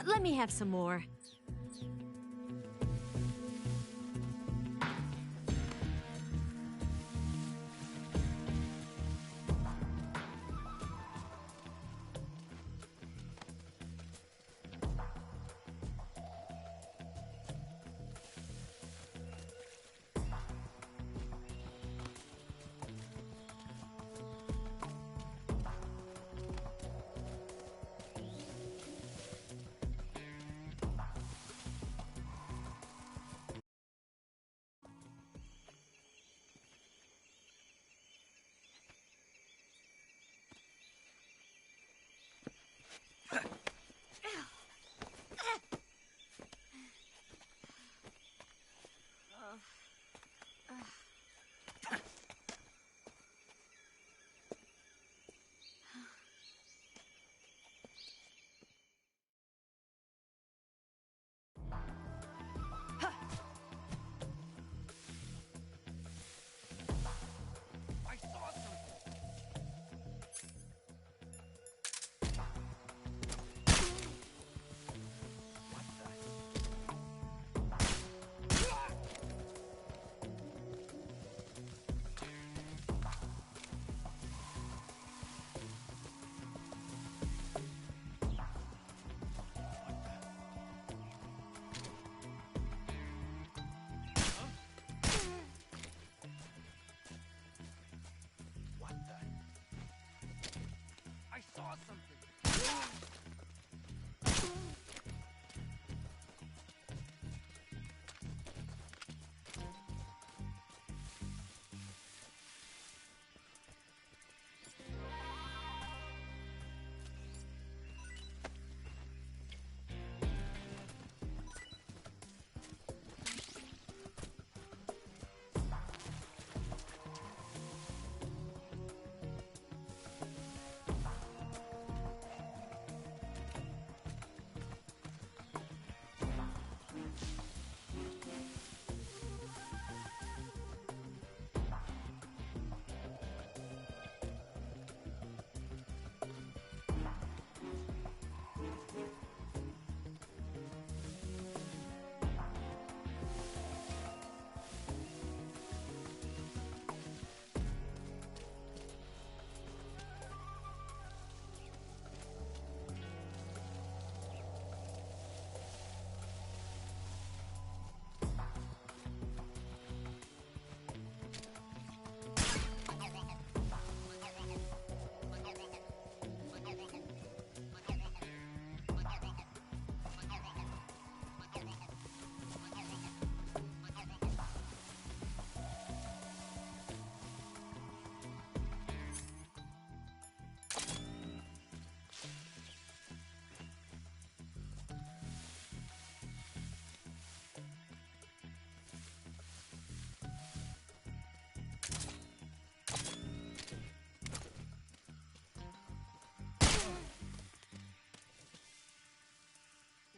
Let me have some more.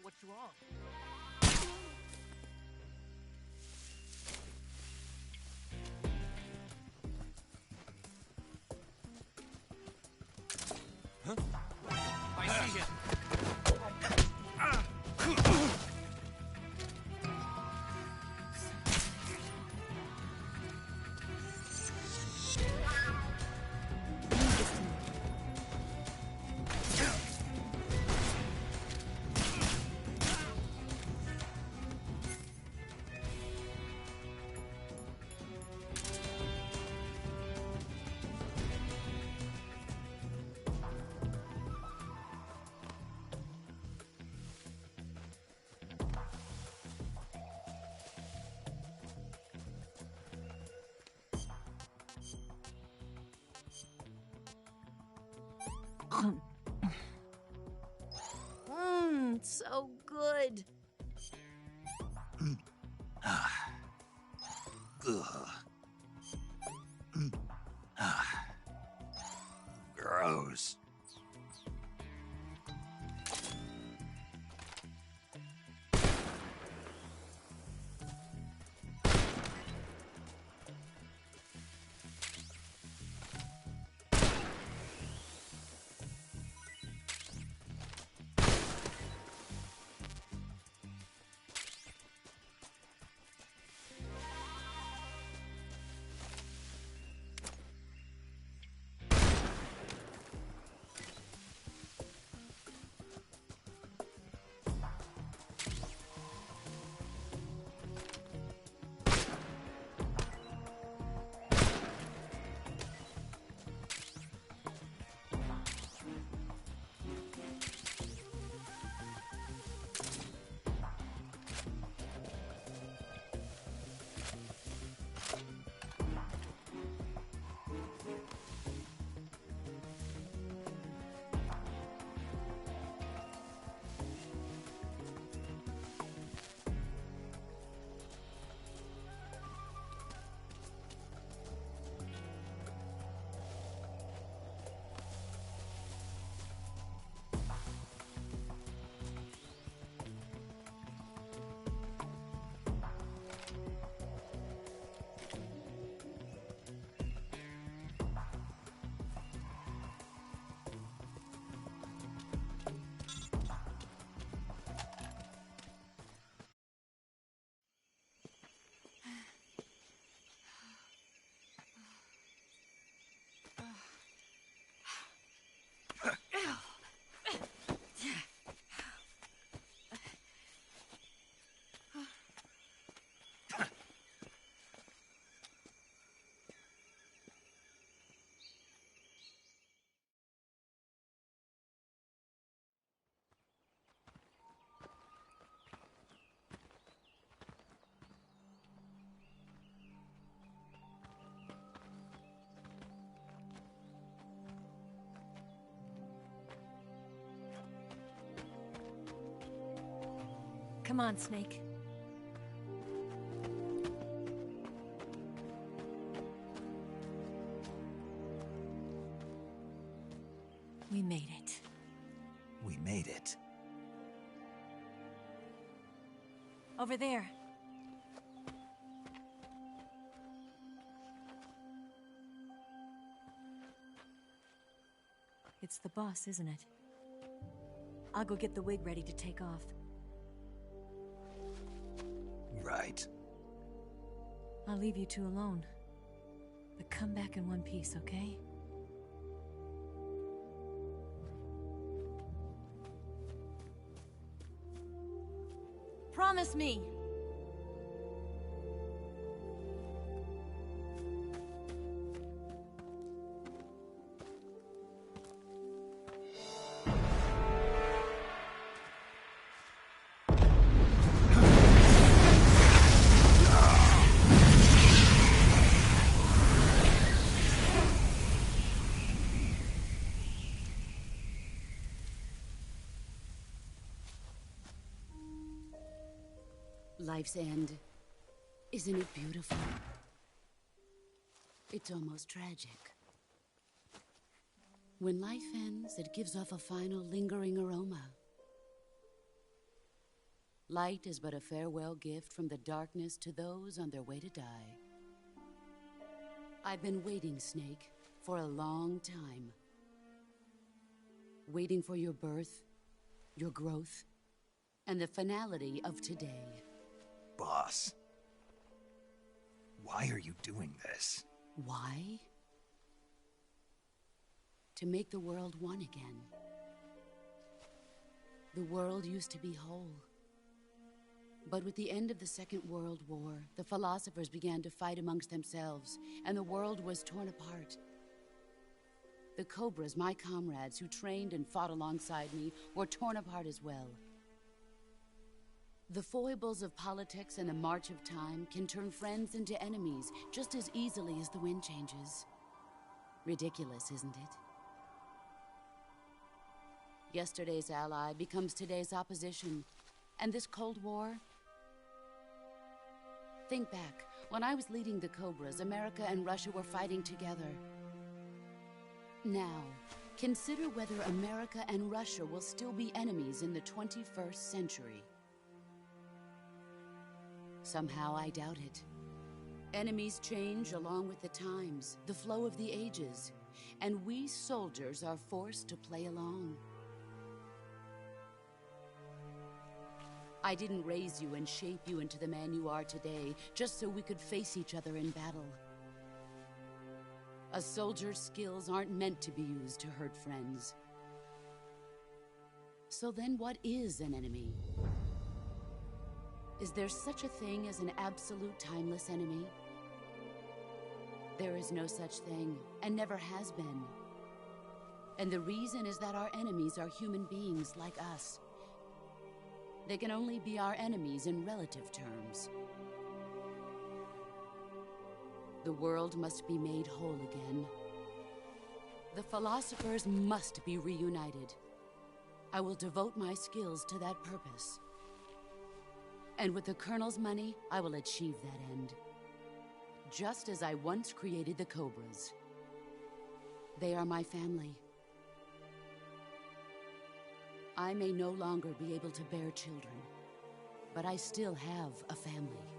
What's wrong? Huh? I see him. So good. Gross. Come on, Snake. We made it. We made it. Over there. It's the boss, isn't it? I'll go get the wig ready to take off. Right. I'll leave you two alone. But come back in one piece, okay? Promise me! Life's end. Isn't it beautiful? It's almost tragic. When life ends, it gives off a final lingering aroma. Light is but a farewell gift from the darkness to those on their way to die. I've been waiting, Snake, for a long time. Waiting for your birth, your growth, and the finality of today. Boss. Why are you doing this? Why? To make the world one again. The world used to be whole. But with the end of the Second World War, the philosophers began to fight amongst themselves, and the world was torn apart. The Cobras, my comrades who trained and fought alongside me, were torn apart as well. The foibles of politics and the march of time can turn friends into enemies just as easily as the wind changes. Ridiculous, isn't it? Yesterday's ally becomes today's opposition, and this Cold War... Think back. When I was leading the Cobras, America and Russia were fighting together. Now, consider whether America and Russia will still be enemies in the 21st century. Somehow I doubt it. Enemies change along with the times, the flow of the ages, and we soldiers are forced to play along. I didn't raise you and shape you into the man you are today just so we could face each other in battle. A soldier's skills aren't meant to be used to hurt friends. So then what is an enemy? Is there such a thing as an absolute timeless enemy? There is no such thing, and never has been. And the reason is that our enemies are human beings like us. They can only be our enemies in relative terms. The world must be made whole again. The philosophers must be reunited. I will devote my skills to that purpose. And with the Colonel's money, I will achieve that end. Just as I once created the Cobras. They are my family. I may no longer be able to bear children, but I still have a family.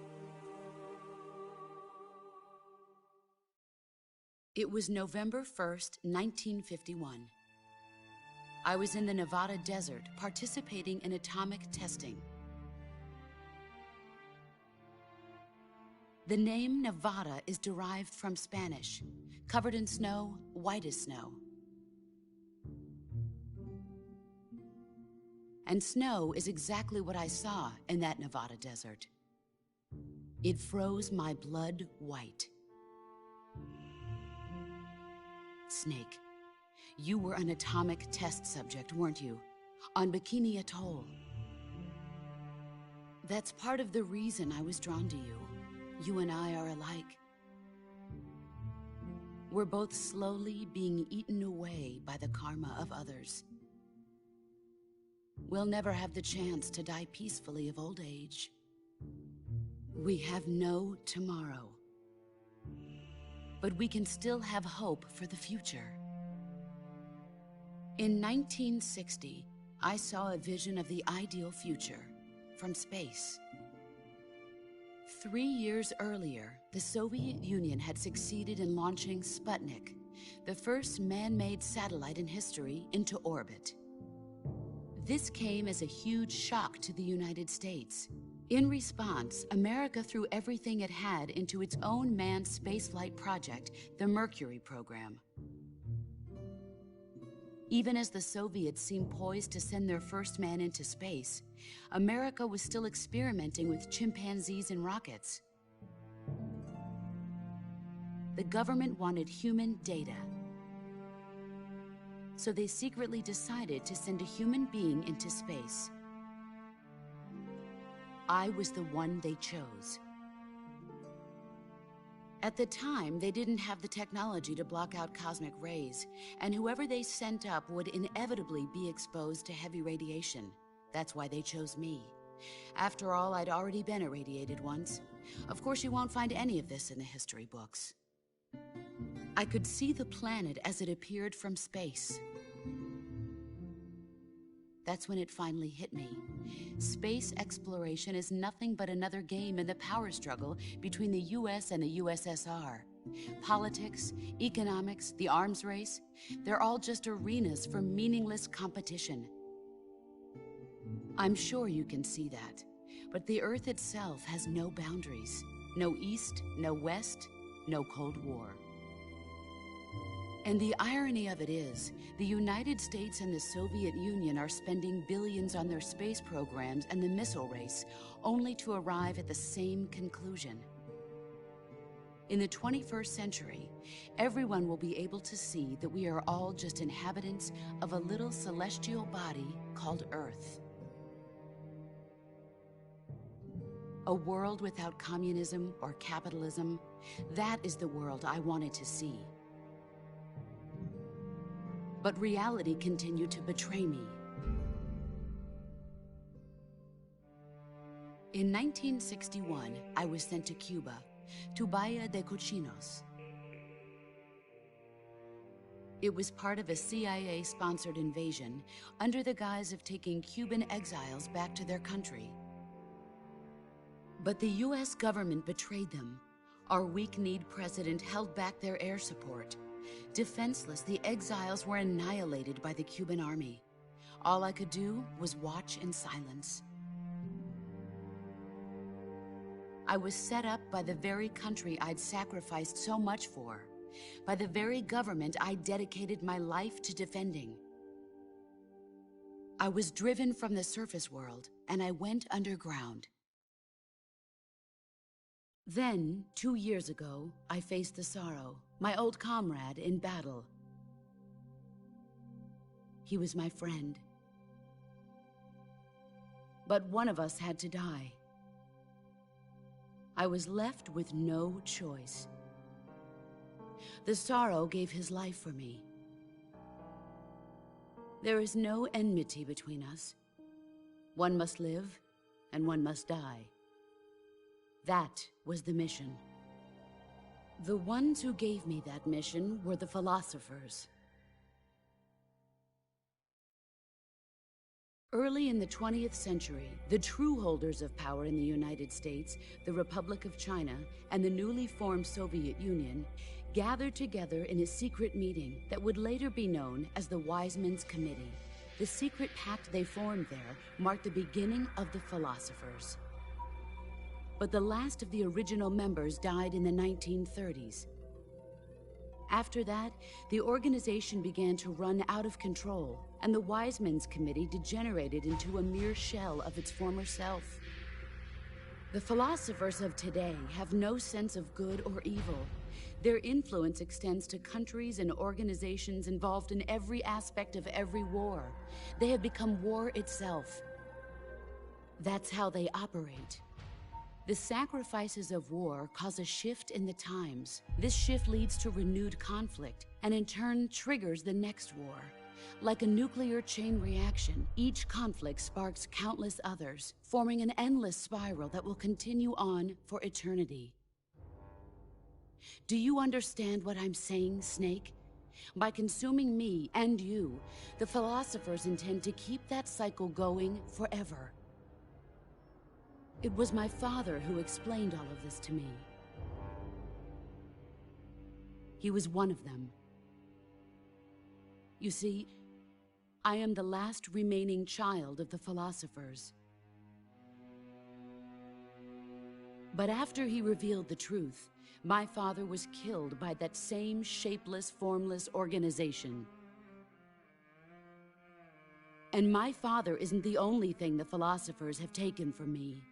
It was November 1st, 1951. I was in the Nevada desert participating in atomic testing. The name Nevada is derived from Spanish, covered in snow, white as snow. And snow is exactly what I saw in that Nevada desert. It froze my blood white. Snake, you were an atomic test subject, weren't you? On Bikini Atoll. That's part of the reason I was drawn to you. You and I are alike. We're both slowly being eaten away by the karma of others. we'll never have the chance to die peacefully of old age. We have no tomorrow. But we can still have hope for the future. In 1960, I saw a vision of the ideal future from space. 3 years earlier, the Soviet Union had succeeded in launching Sputnik, the first man-made satellite in history, into orbit. This came as a huge shock to the United States. In response, America threw everything it had into its own manned spaceflight project, the Mercury program. Even as the Soviets seemed poised to send their first man into space, America was still experimenting with chimpanzees and rockets. The government wanted human data. So they secretly decided to send a human being into space. I was the one they chose. At the time, they didn't have the technology to block out cosmic rays, and whoever they sent up would inevitably be exposed to heavy radiation. That's why they chose me. After all, I'd already been irradiated once. Of course, you won't find any of this in the history books. I could see the planet as it appeared from space. That's when it finally hit me. Space exploration is nothing but another game in the power struggle between the US and the USSR. Politics, economics, the arms race, they're all just arenas for meaningless competition. I'm sure you can see that, but the Earth itself has no boundaries. No East, no West, no Cold War. And the irony of it is, the United States and the Soviet Union are spending billions on their space programs and the missile race, only to arrive at the same conclusion. In the 21st century, everyone will be able to see that we are all just inhabitants of a little celestial body called Earth. A world without communism or capitalism, that is the world I wanted to see. But reality continued to betray me. In 1961, I was sent to Cuba, to Bahia de Cochinos. It was part of a CIA-sponsored invasion under the guise of taking Cuban exiles back to their country. But the US government betrayed them. Our weak-kneed president held back their air support. Defenseless, the exiles were annihilated by the Cuban army. All I could do was watch in silence. I was set up by the very country I'd sacrificed so much for, by the very government I dedicated my life to defending. I was driven from the surface world, and I went underground. Then, 2 years ago, I faced the Sorrow, my old comrade in battle. He was my friend. But one of us had to die. I was left with no choice. The Sorrow gave his life for me. There is no enmity between us. One must live, and one must die. That was the mission. The ones who gave me that mission were the philosophers. Early in the 20th century, the true holders of power in the United States, the Republic of China, and the newly formed Soviet Union gathered together in a secret meeting that would later be known as the Wiseman's Committee. The secret pact they formed there marked the beginning of the philosophers. But the last of the original members died in the 1930s. After that, the organization began to run out of control, and the Wiseman's Committee degenerated into a mere shell of its former self. The philosophers of today have no sense of good or evil. Their influence extends to countries and organizations involved in every aspect of every war. They have become war itself. That's how they operate. The sacrifices of war cause a shift in the times. This shift leads to renewed conflict, and in turn triggers the next war. Like a nuclear chain reaction, each conflict sparks countless others, forming an endless spiral that will continue on for eternity. Do you understand what I'm saying, Snake? By consuming me and you, the philosophers intend to keep that cycle going forever. It was my father who explained all of this to me. He was one of them. You see, I am the last remaining child of the philosophers. But after he revealed the truth, my father was killed by that same shapeless, formless organization. And my father isn't the only thing the philosophers have taken from me.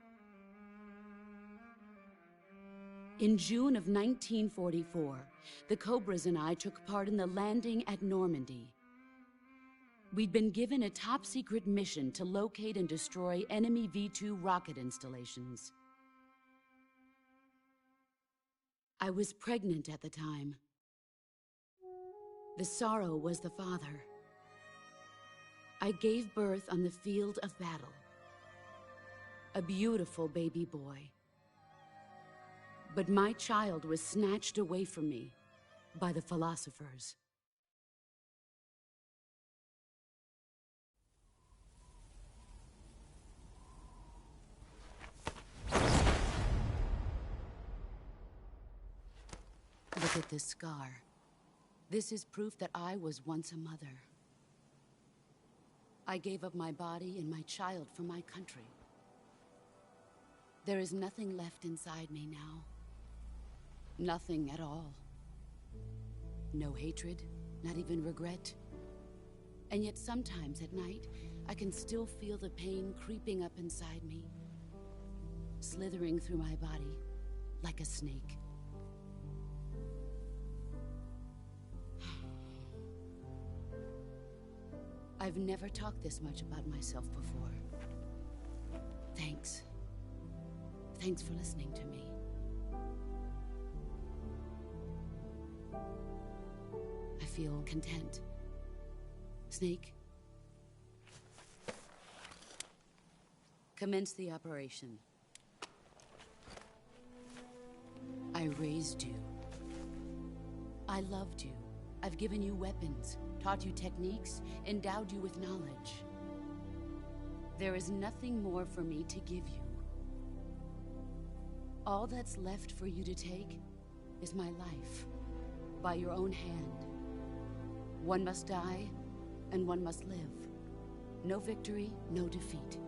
In June of 1944, the Cobras and I took part in the landing at Normandy. We'd been given a top-secret mission to locate and destroy enemy V-2 rocket installations. I was pregnant at the time. The sorrow was the father. I gave birth on the field of battle. A beautiful baby boy. But my child was snatched away from me by the philosophers. Look at this scar. This is proof that I was once a mother. I gave up my body and my child for my country. There is nothing left inside me now. Nothing at all. No hatred, not even regret. And yet sometimes at night, I can still feel the pain creeping up inside me, slithering through my body like a snake. I've never talked this much about myself before. Thanks. Thanks for listening to me. I feel content. Snake? Commence the operation. I raised you. I loved you. I've given you weapons, taught you techniques, endowed you with knowledge. There is nothing more for me to give you. All that's left for you to take is my life, by your own hand. One must die, and one must live. No victory, no defeat.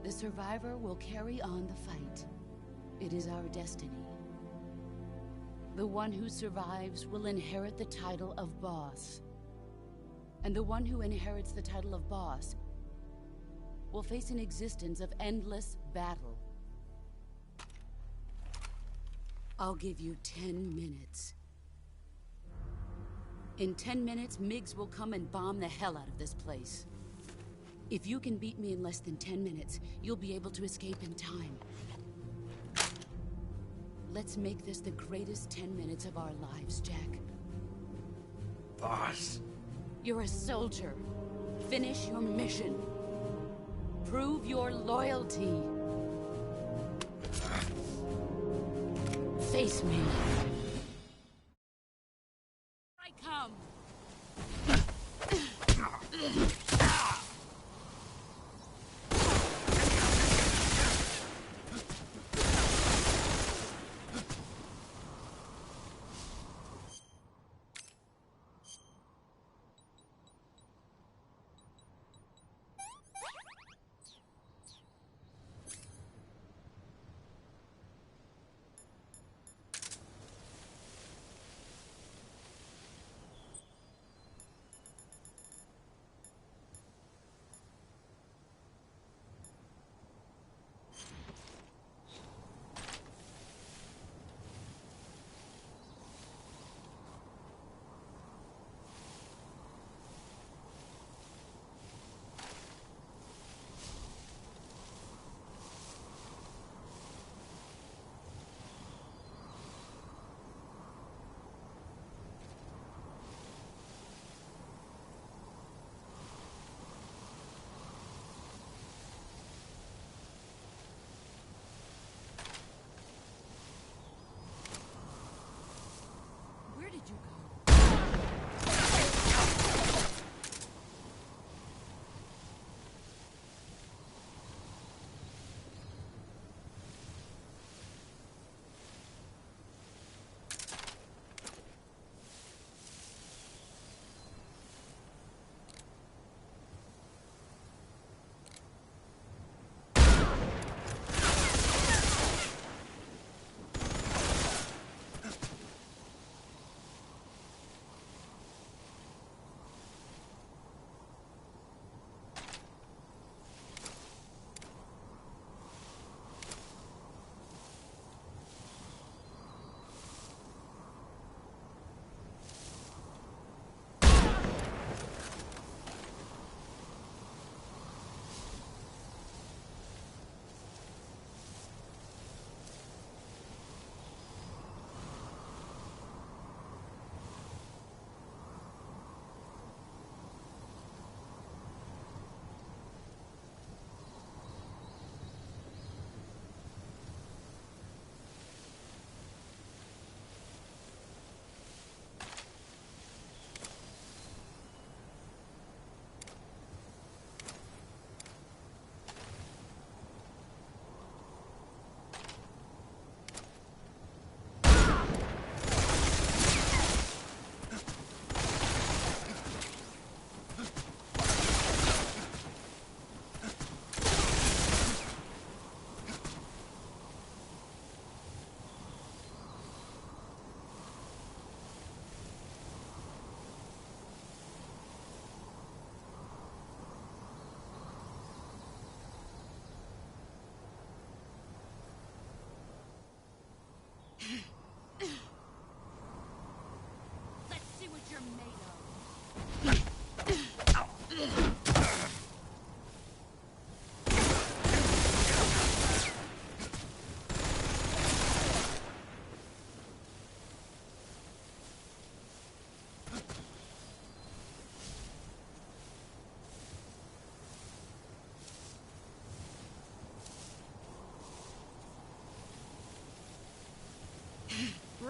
The survivor will carry on the fight. It is our destiny. The one who survives will inherit the title of boss. And the one who inherits the title of boss will face an existence of endless battle. I'll give you 10 minutes. In 10 minutes, MiGs will come and bomb the hell out of this place. If you can beat me in less than 10 minutes, you'll be able to escape in time. Let's make this the greatest 10 minutes of our lives, Jack. Boss. You're a soldier. Finish your mission. Prove your loyalty. Face me. I come.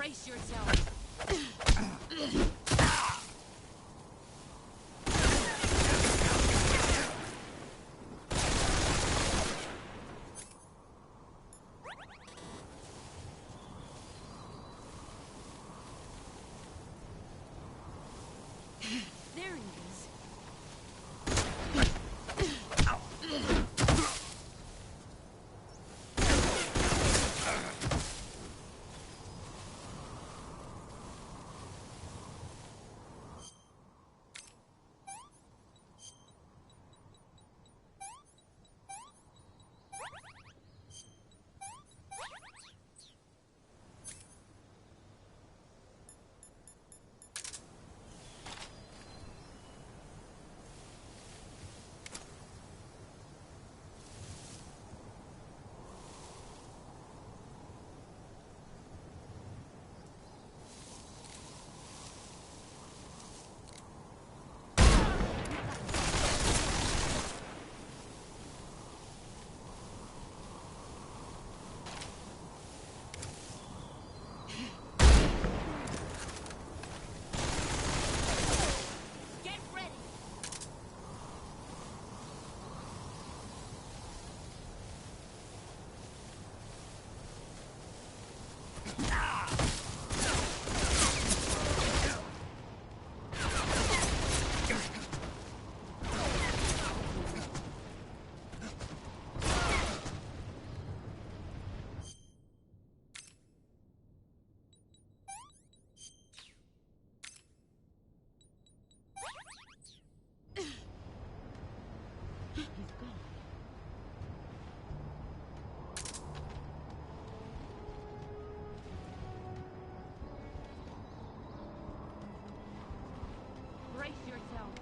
Brace yourself. There he is. Brace yourself.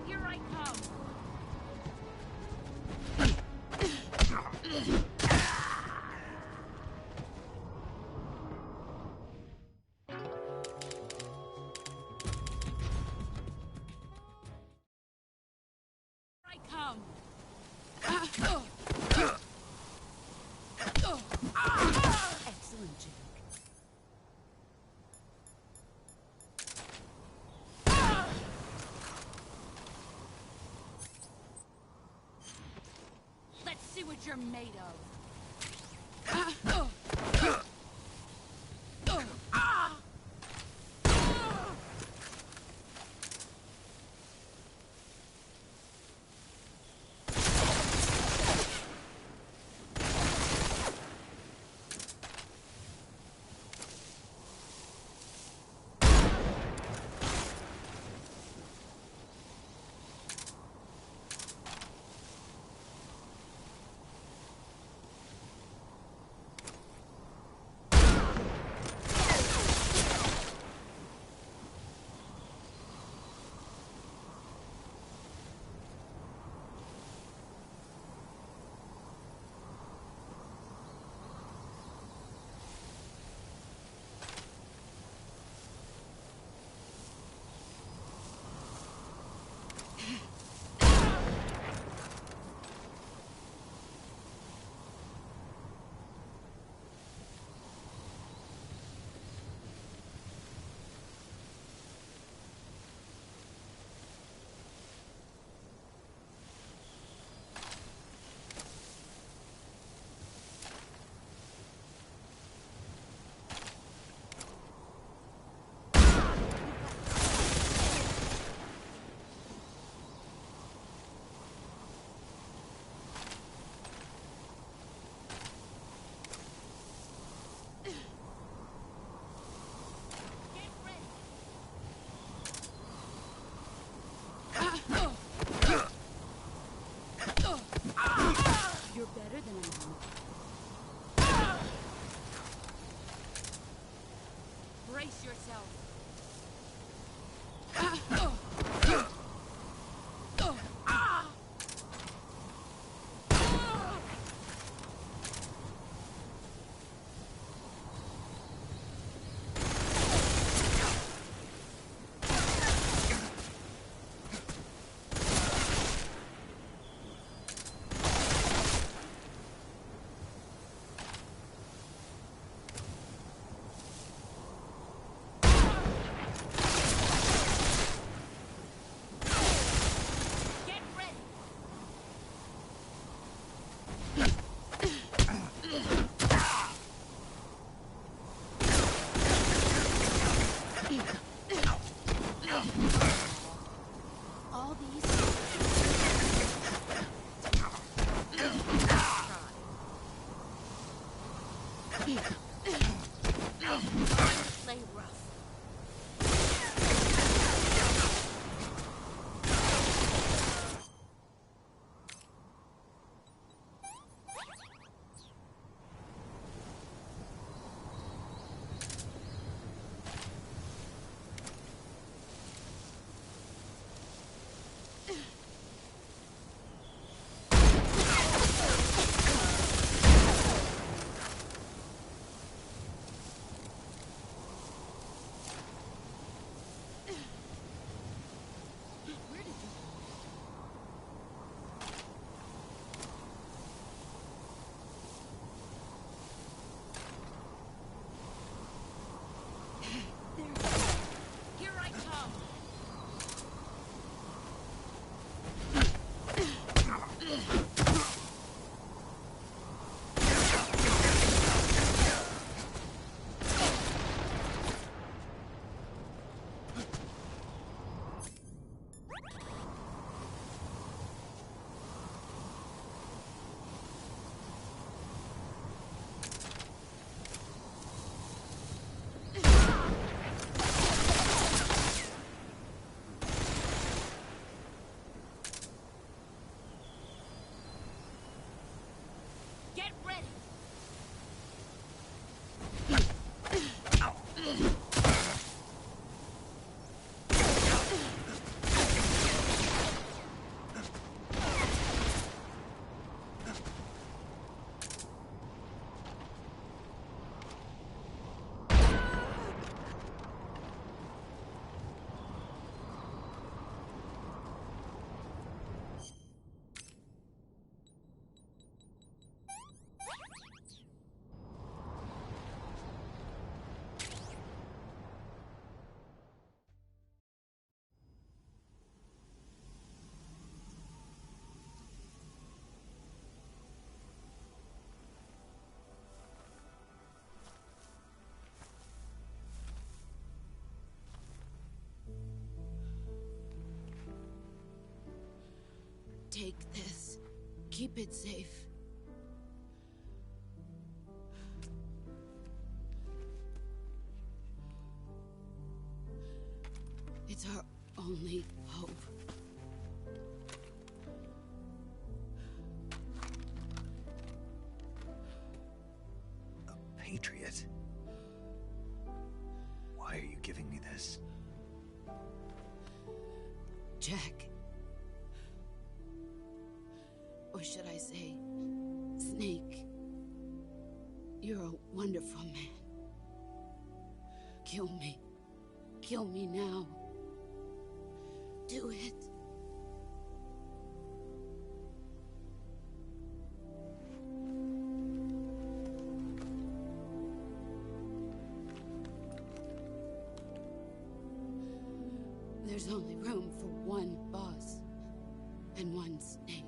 Here I come. I come. Excellent, Jack. Let's see what you're made of. You're better than I am. Brace yourself. play rough. Here I come! Get ready! Take this. Keep it safe. It's our only hope. A patriot? Why are you giving me this? Jack. Or should I say, Snake? You're a wonderful man. Kill me. Kill me now. Do it. There's only room for one boss and one Snake.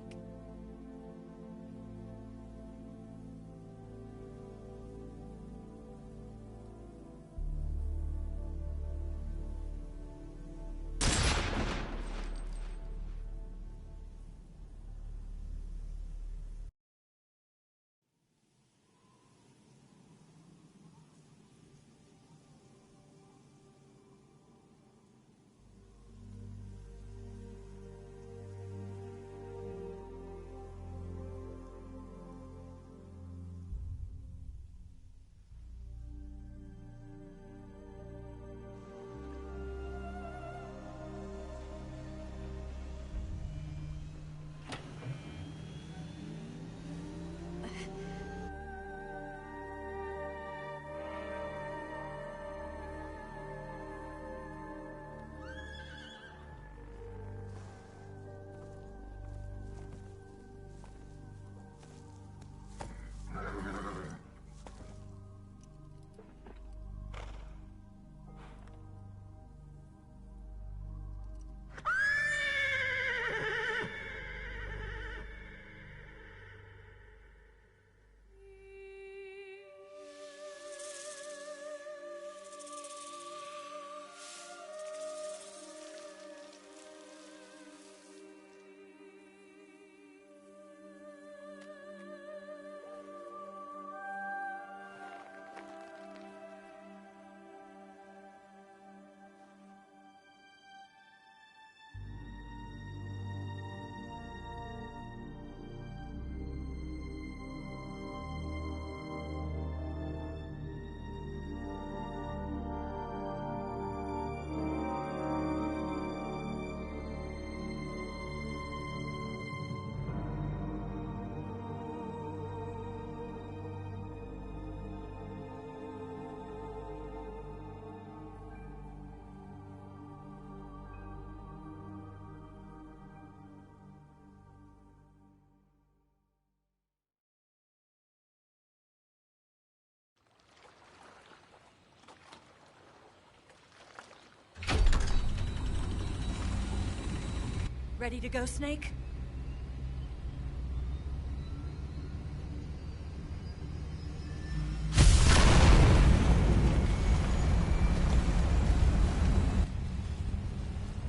Ready to go, Snake?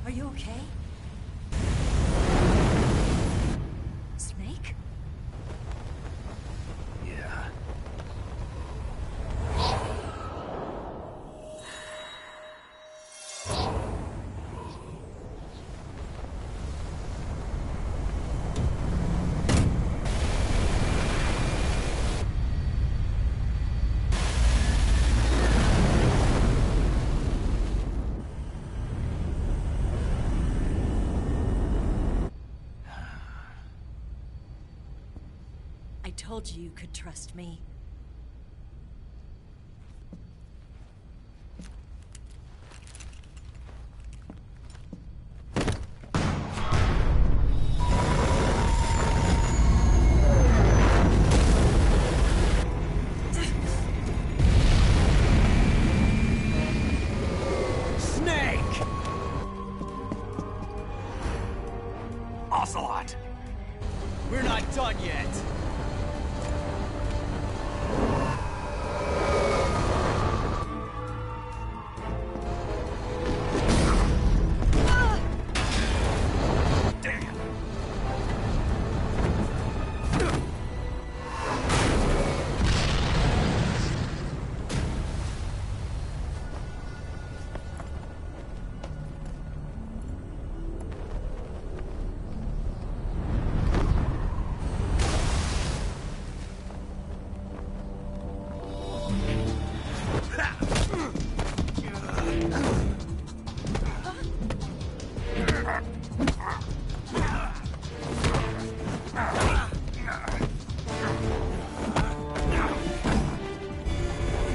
Are you okay? Snake? Yeah. I told you you could trust me. Snake! Ocelot! We're not done yet.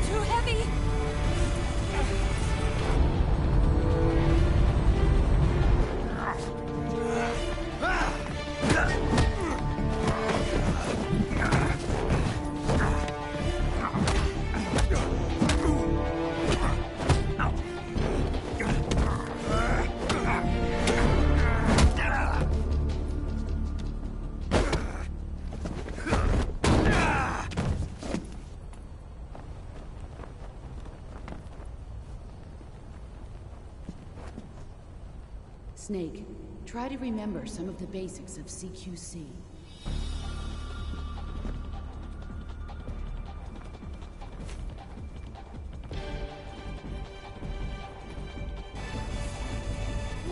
Too heavy! Snake, try to remember some of the basics of CQC.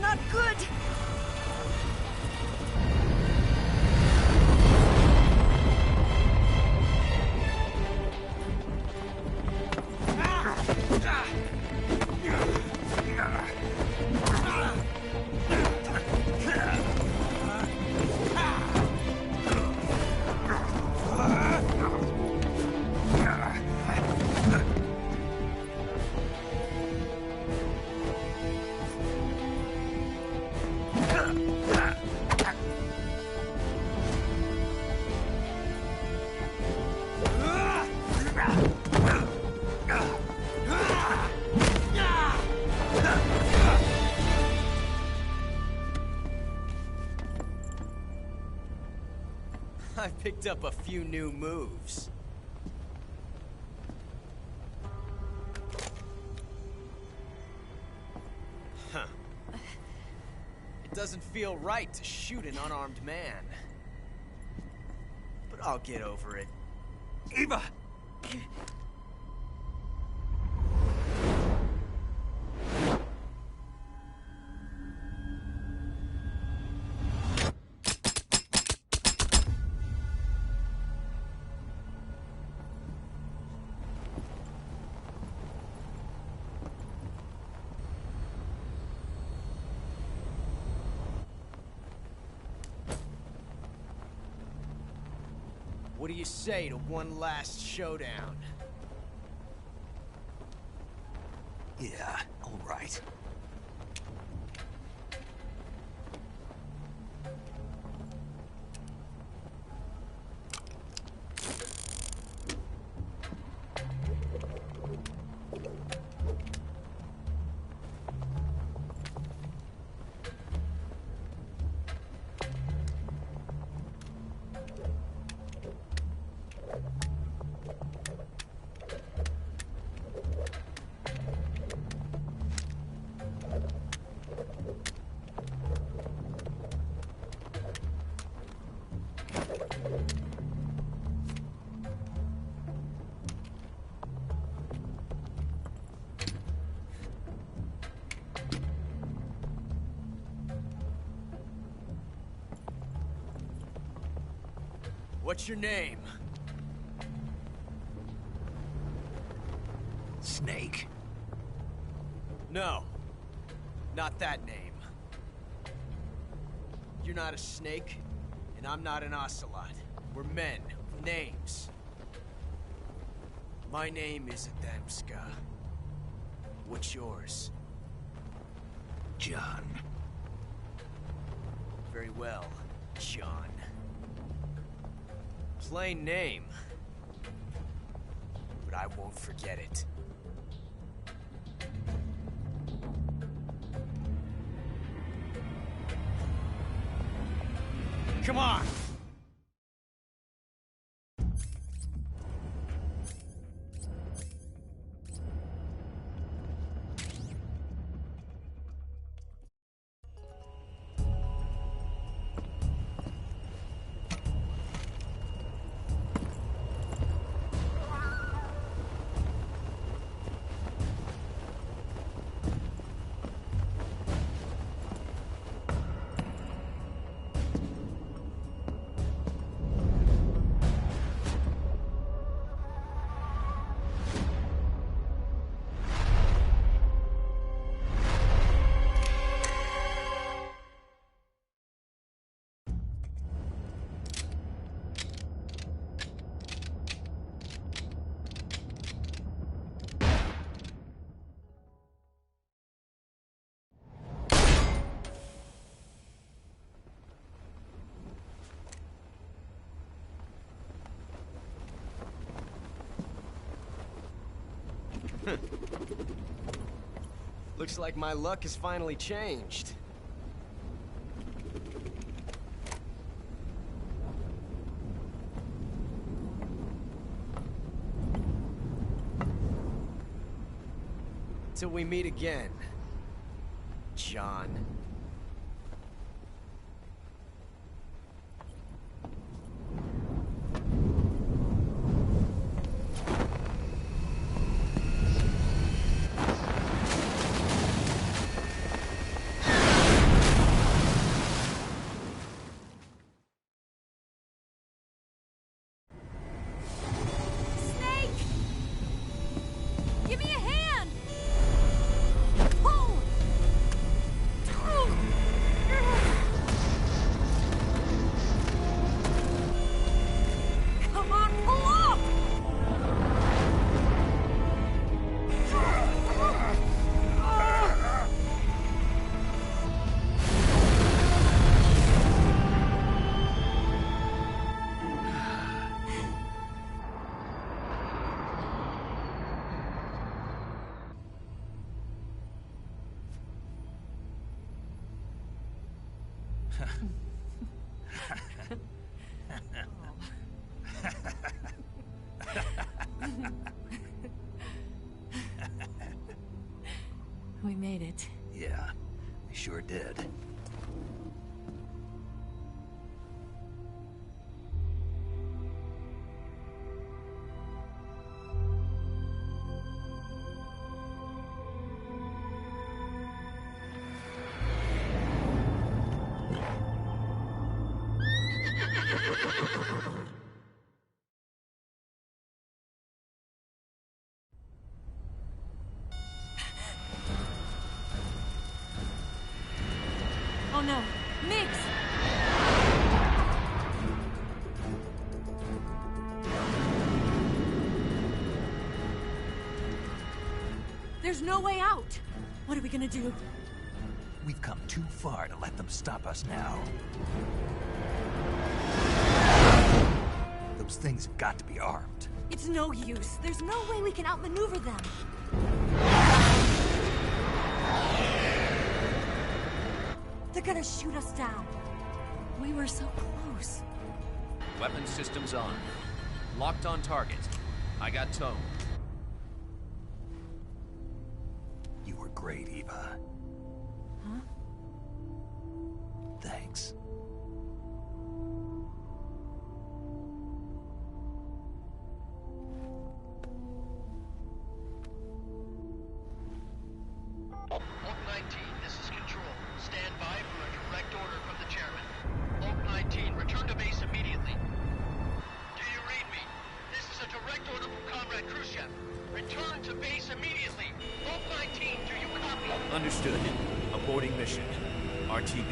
Not good! I picked up a few new moves. Huh. It doesn't feel right to shoot an unarmed man. But I'll get over it. Eva! What do you say to one last showdown? Yeah, all right. What's your name? Snake. No. Not that name. You're not a snake, and I'm not an ocelot. We're men with names. My name is Adamska. What's yours? John. Very well, John. Plain name. But I won't forget it. Come on! Looks like my luck has finally changed. Till we meet again, John. We made it. Yeah, we sure did. Oh no, Mix! There's no way out! What are we gonna do? We've come too far to let them stop us now. Those things have got to be armed. It's no use. There's no way we can outmaneuver them. They're gonna shoot us down. We were so close. Weapon systems on. Locked on target. I got tone. You were great, Eva. Huh? Thanks. Oak 19, this is Control. Stand by for a direct order from the chairman. Oak 19, return to base immediately. Understood. Aborting mission. RTB.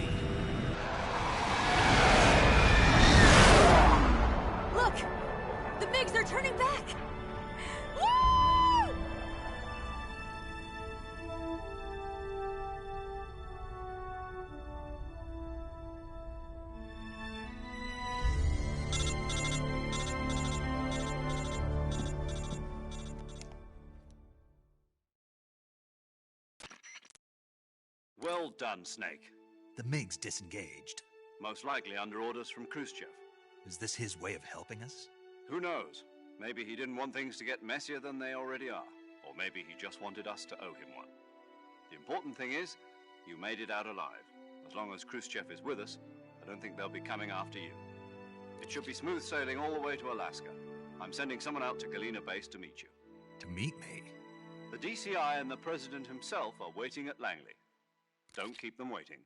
Look! The MiGs are turning back! Woo! Well done, Snake. The MiGs disengaged. Most likely under orders from Khrushchev. Is this his way of helping us? Who knows? Maybe he didn't want things to get messier than they already are. Or maybe he just wanted us to owe him one. The important thing is, you made it out alive. As long as Khrushchev is with us, I don't think they'll be coming after you. It should be smooth sailing all the way to Alaska. I'm sending someone out to Galena Base to meet you. To meet me? The DCI and the President himself are waiting at Langley. Don't keep them waiting.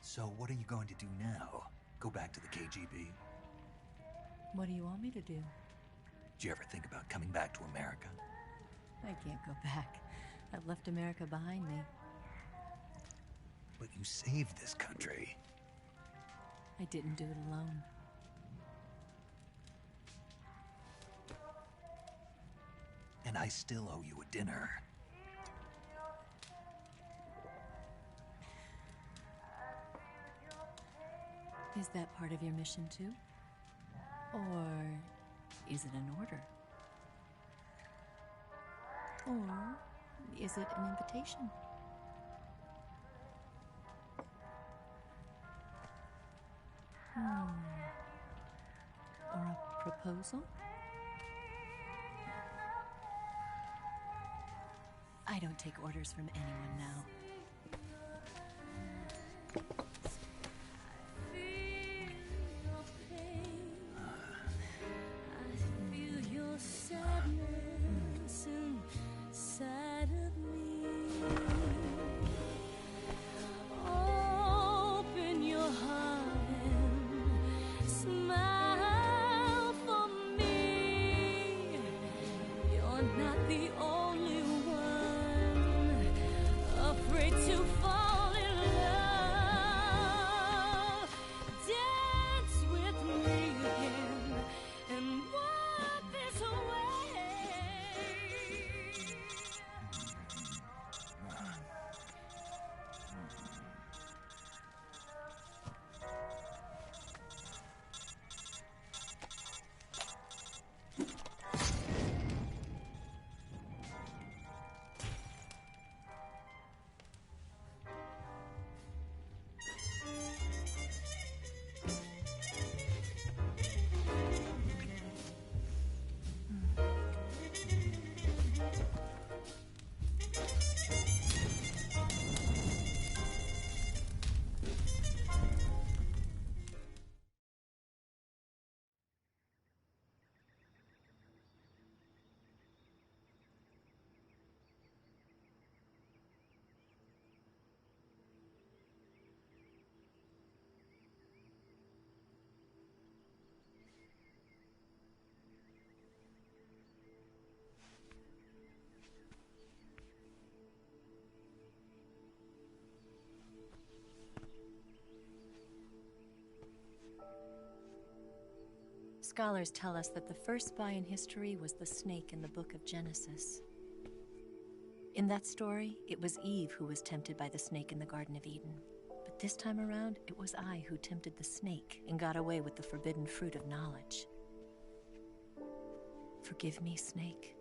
So what are you going to do now? Go back to the KGB? What do you want me to do? Did you ever think about coming back to America? I can't go back. I've left America behind me. But you saved this country. I didn't do it alone. And I still owe you a dinner. Is that part of your mission too? Or is it an order? Or is it an invitation? Or a proposal? I don't take orders from anyone now. Scholars tell us that the first spy in history was the snake in the book of Genesis. In that story, it was Eve who was tempted by the snake in the Garden of Eden. But this time around, it was I who tempted the snake and got away with the forbidden fruit of knowledge. Forgive me, Snake.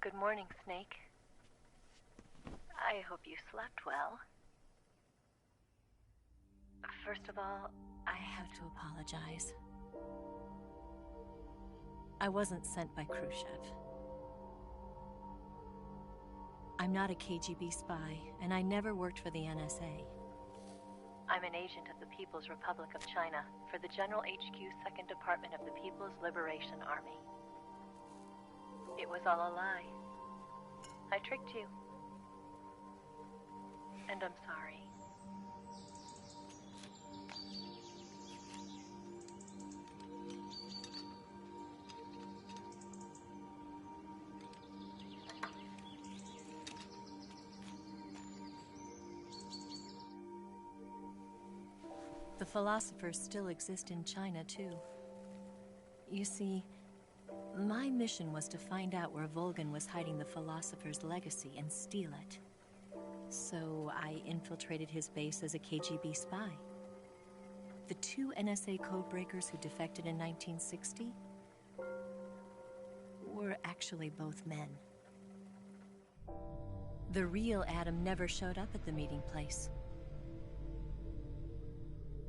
Good morning, Snake. I hope you slept well. First of all, I have to apologize. I wasn't sent by Khrushchev. I'm not a KGB spy, and I never worked for the NSA. I'm an agent of the People's Republic of China for the General HQ 2nd Department of the People's Liberation Army. It was all a lie. I tricked you. And I'm sorry. The philosophers still exist in China, too. You see, my mission was to find out where Volgin was hiding the philosopher's legacy and steal it. So I infiltrated his base as a KGB spy. The 2 NSA codebreakers who defected in 1960 were actually both men. The real Adam never showed up at the meeting place,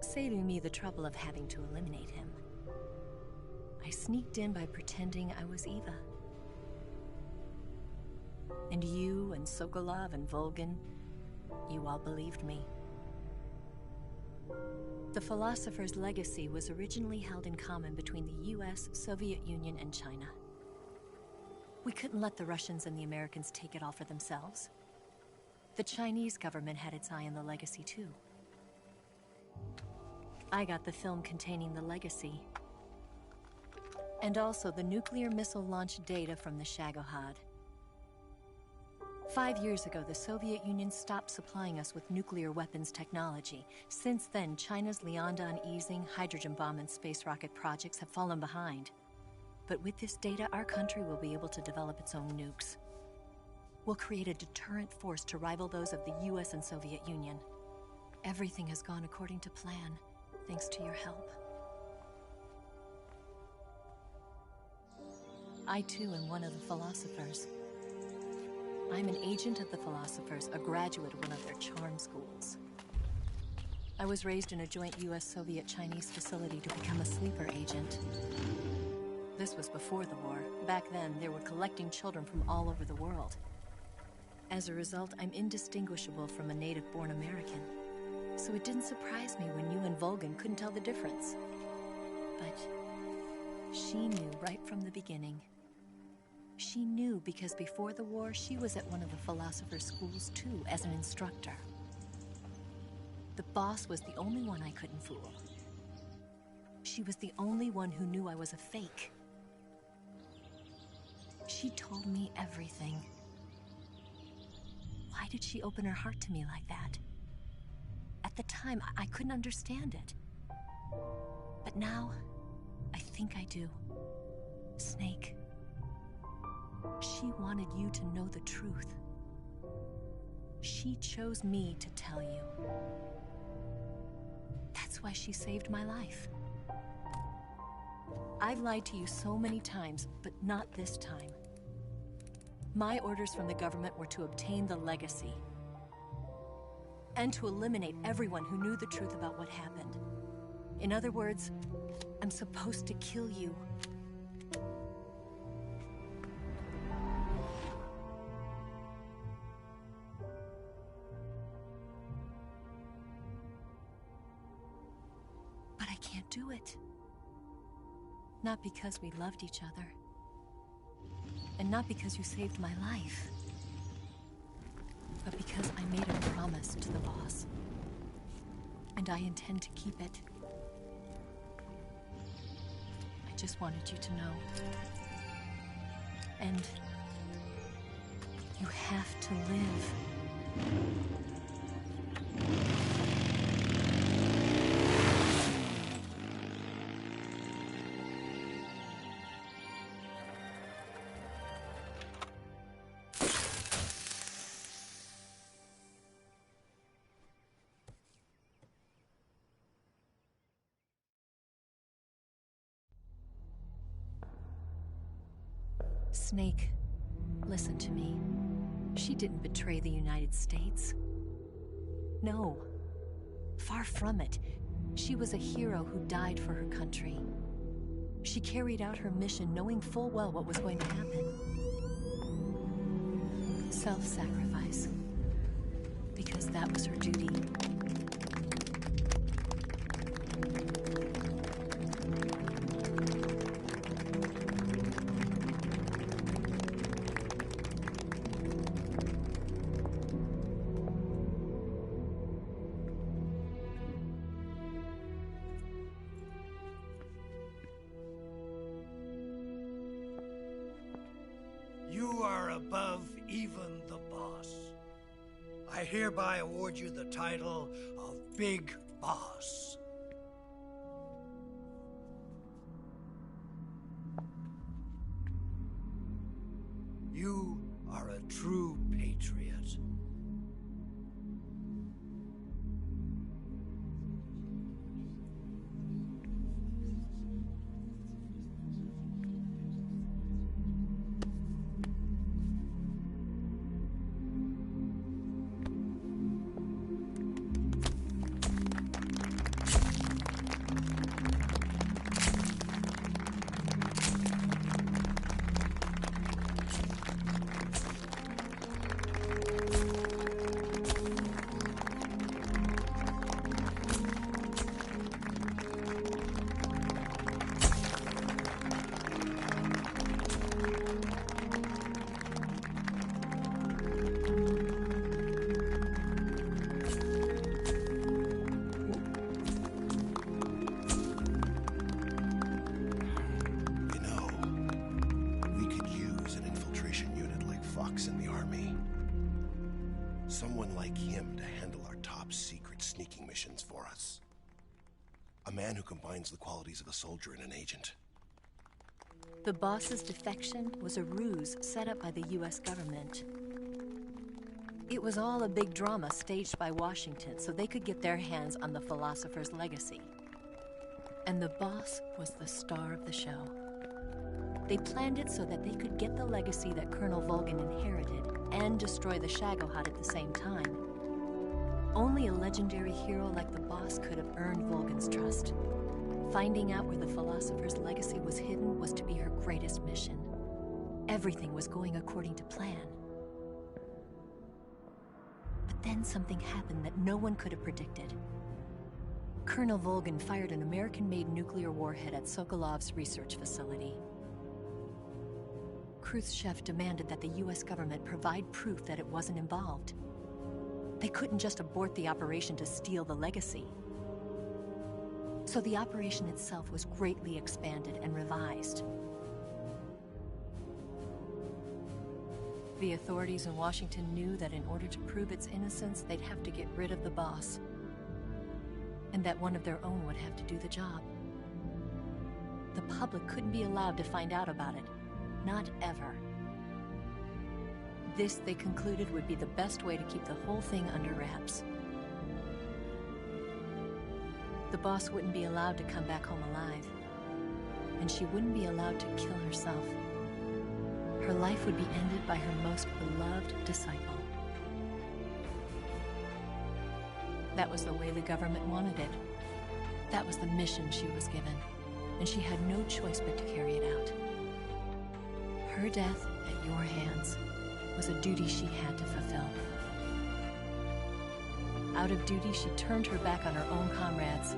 saving me the trouble of having to eliminate him. I sneaked in by pretending I was Eva. And you and Sokolov and Volgin, you all believed me. The philosopher's legacy was originally held in common between the US, Soviet Union, and China. We couldn't let the Russians and the Americans take it all for themselves. The Chinese government had its eye on the legacy, too. I got the film containing the legacy, and also the nuclear missile launch data from the Shagohod. 5 years ago, the Soviet Union stopped supplying us with nuclear weapons technology. Since then, China's Liaodong easing, hydrogen bomb, and space rocket projects have fallen behind. But with this data, our country will be able to develop its own nukes. We'll create a deterrent force to rival those of the US and Soviet Union. Everything has gone according to plan, thanks to your help. I, too, am one of the philosophers. I'm an agent of the philosophers, a graduate of one of their charm schools. I was raised in a joint US-Soviet-Chinese facility to become a sleeper agent. This was before the war. Back then, they were collecting children from all over the world. As a result, I'm indistinguishable from a native-born American. So it didn't surprise me when you and Volgin couldn't tell the difference. But she knew right from the beginning. She knew because before the war, she was at one of the philosopher's schools too, as an instructor. The boss was the only one I couldn't fool. She was the only one who knew I was a fake. She told me everything. Why did she open her heart to me like that? At the time, I couldn't understand it. But now, I think I do. Snake. She wanted you to know the truth. She chose me to tell you. That's why she saved my life. I've lied to you so many times, but not this time. My orders from the government were to obtain the legacy and to eliminate everyone who knew the truth about what happened. In other words, I'm supposed to kill you. But I can't do it. Not because we loved each other. And not because you saved my life. But because I made a promise to the boss. And I intend to keep it. I just wanted you to know. And you have to live. Snake, Listen to me. She didn't betray the United States. No. Far from it. She was a hero who died for her country. She carried out her mission knowing full well what was going to happen. Self-sacrifice. Because that was her duty. You are above even the boss. I hereby award you the title of Big Boss. You are a true patriot. Someone like him to handle our top secret sneaking missions for us. A man who combines the qualities of a soldier and an agent. The boss's defection was a ruse set up by the US government. It was all a big drama staged by Washington so they could get their hands on the philosopher's legacy. And the boss was the star of the show. They planned it so that they could get the legacy that Colonel Volgin inherited and destroy the Shagohod at the same time. Only a legendary hero like the boss could have earned Volgin's trust. Finding out where the philosopher's legacy was hidden was to be her greatest mission. Everything was going according to plan. But then something happened that no one could have predicted. Colonel Volgin fired an American-made nuclear warhead at Sokolov's research facility. Khrushchev demanded that the US government provide proof that it wasn't involved. They couldn't just abort the operation to steal the legacy. So the operation itself was greatly expanded and revised. The authorities in Washington knew that in order to prove its innocence, they'd have to get rid of the boss. And that one of their own would have to do the job. The public couldn't be allowed to find out about it. Not ever. This, they concluded, would be the best way to keep the whole thing under wraps. The boss wouldn't be allowed to come back home alive. And she wouldn't be allowed to kill herself. Her life would be ended by her most beloved disciple. That was the way the government wanted it. That was the mission she was given. And she had no choice but to carry it out. Her death at your hands was a duty she had to fulfill. Out of duty, she turned her back on her own comrades.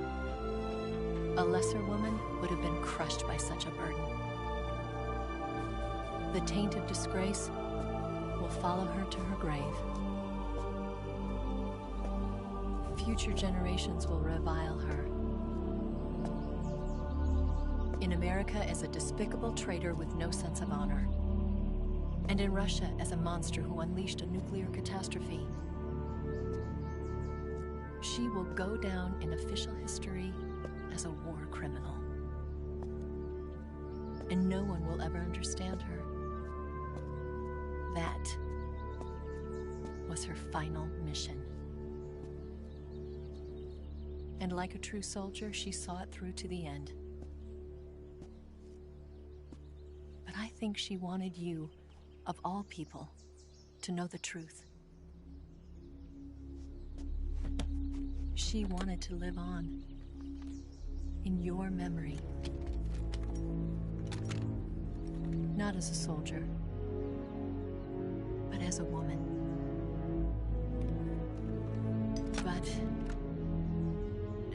A lesser woman would have been crushed by such a burden. The taint of disgrace will follow her to her grave. Future generations will revile her. In America as a despicable traitor with no sense of honor. And in Russia as a monster who unleashed a nuclear catastrophe. She will go down in official history as a war criminal. And no one will ever understand her. That was her final mission. And like a true soldier, she saw it through to the end. But I think she wanted you, of all people, to know the truth. She wanted to live on, in your memory. Not as a soldier, but as a woman. But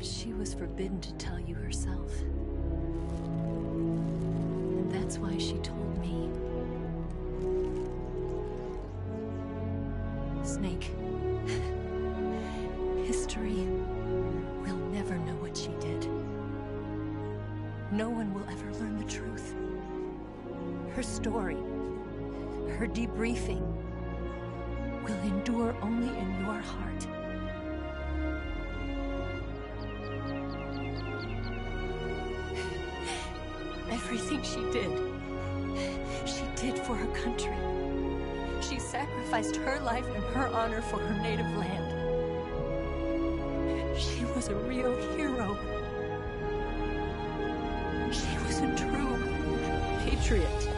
she was forbidden to tell you herself. And that's why she told me. Snake, history will never know what she did. No one will ever learn the truth. Her story, her debriefing, will endure only in your heart. Everything she did for her country. She sacrificed her life and her honor for her native land. She was a real hero. She was a true patriot.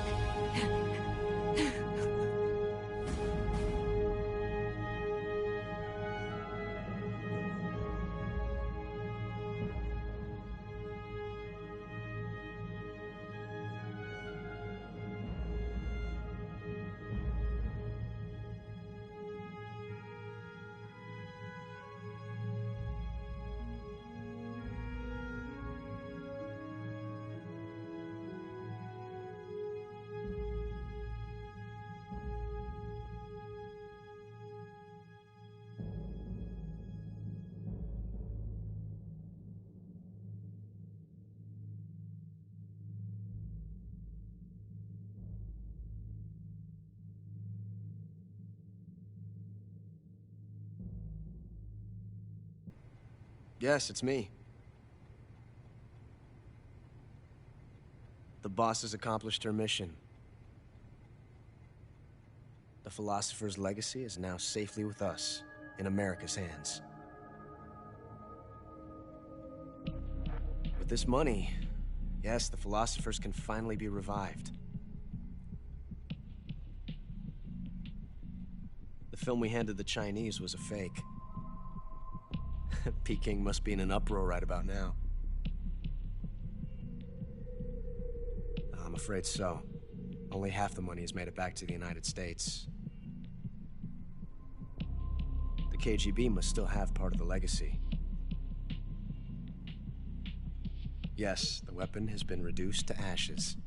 Yes, it's me. The boss has accomplished her mission. The Philosopher's legacy is now safely with us, in America's hands. With this money, yes, the Philosophers can finally be revived. The film we handed the Chinese was a fake. Peking must be in an uproar right about now. I'm afraid so. Only half the money has made it back to the United States. The KGB must still have part of the legacy. Yes, the weapon has been reduced to ashes.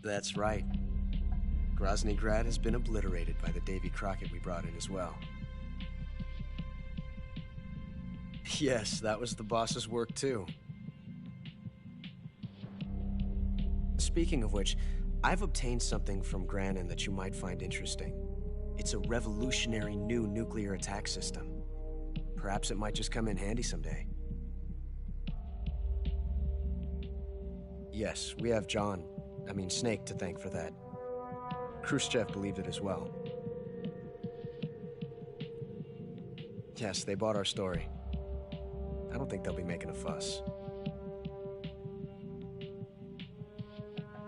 That's right. Grozny Grad has been obliterated by the Davy Crockett we brought in as well. Yes, that was the boss's work too. Speaking of which, I've obtained something from Granin that you might find interesting. It's a revolutionary new nuclear attack system. Perhaps it might just come in handy someday. Yes, we have Snake to thank for that. Khrushchev believed it as well. Yes, they bought our story. I don't think they'll be making a fuss.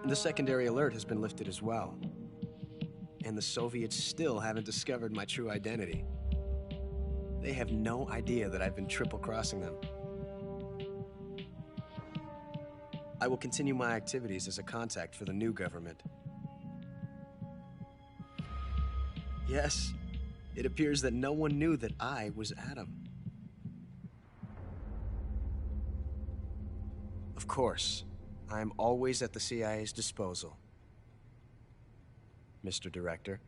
The secondary alert has been lifted as well. And the Soviets still haven't discovered my true identity. They have no idea that I've been triple-crossing them. I will continue my activities as a contact for the new government. Yes, it appears that no one knew that I was Adam. Of course, I am always at the CIA's disposal, Mr. Director.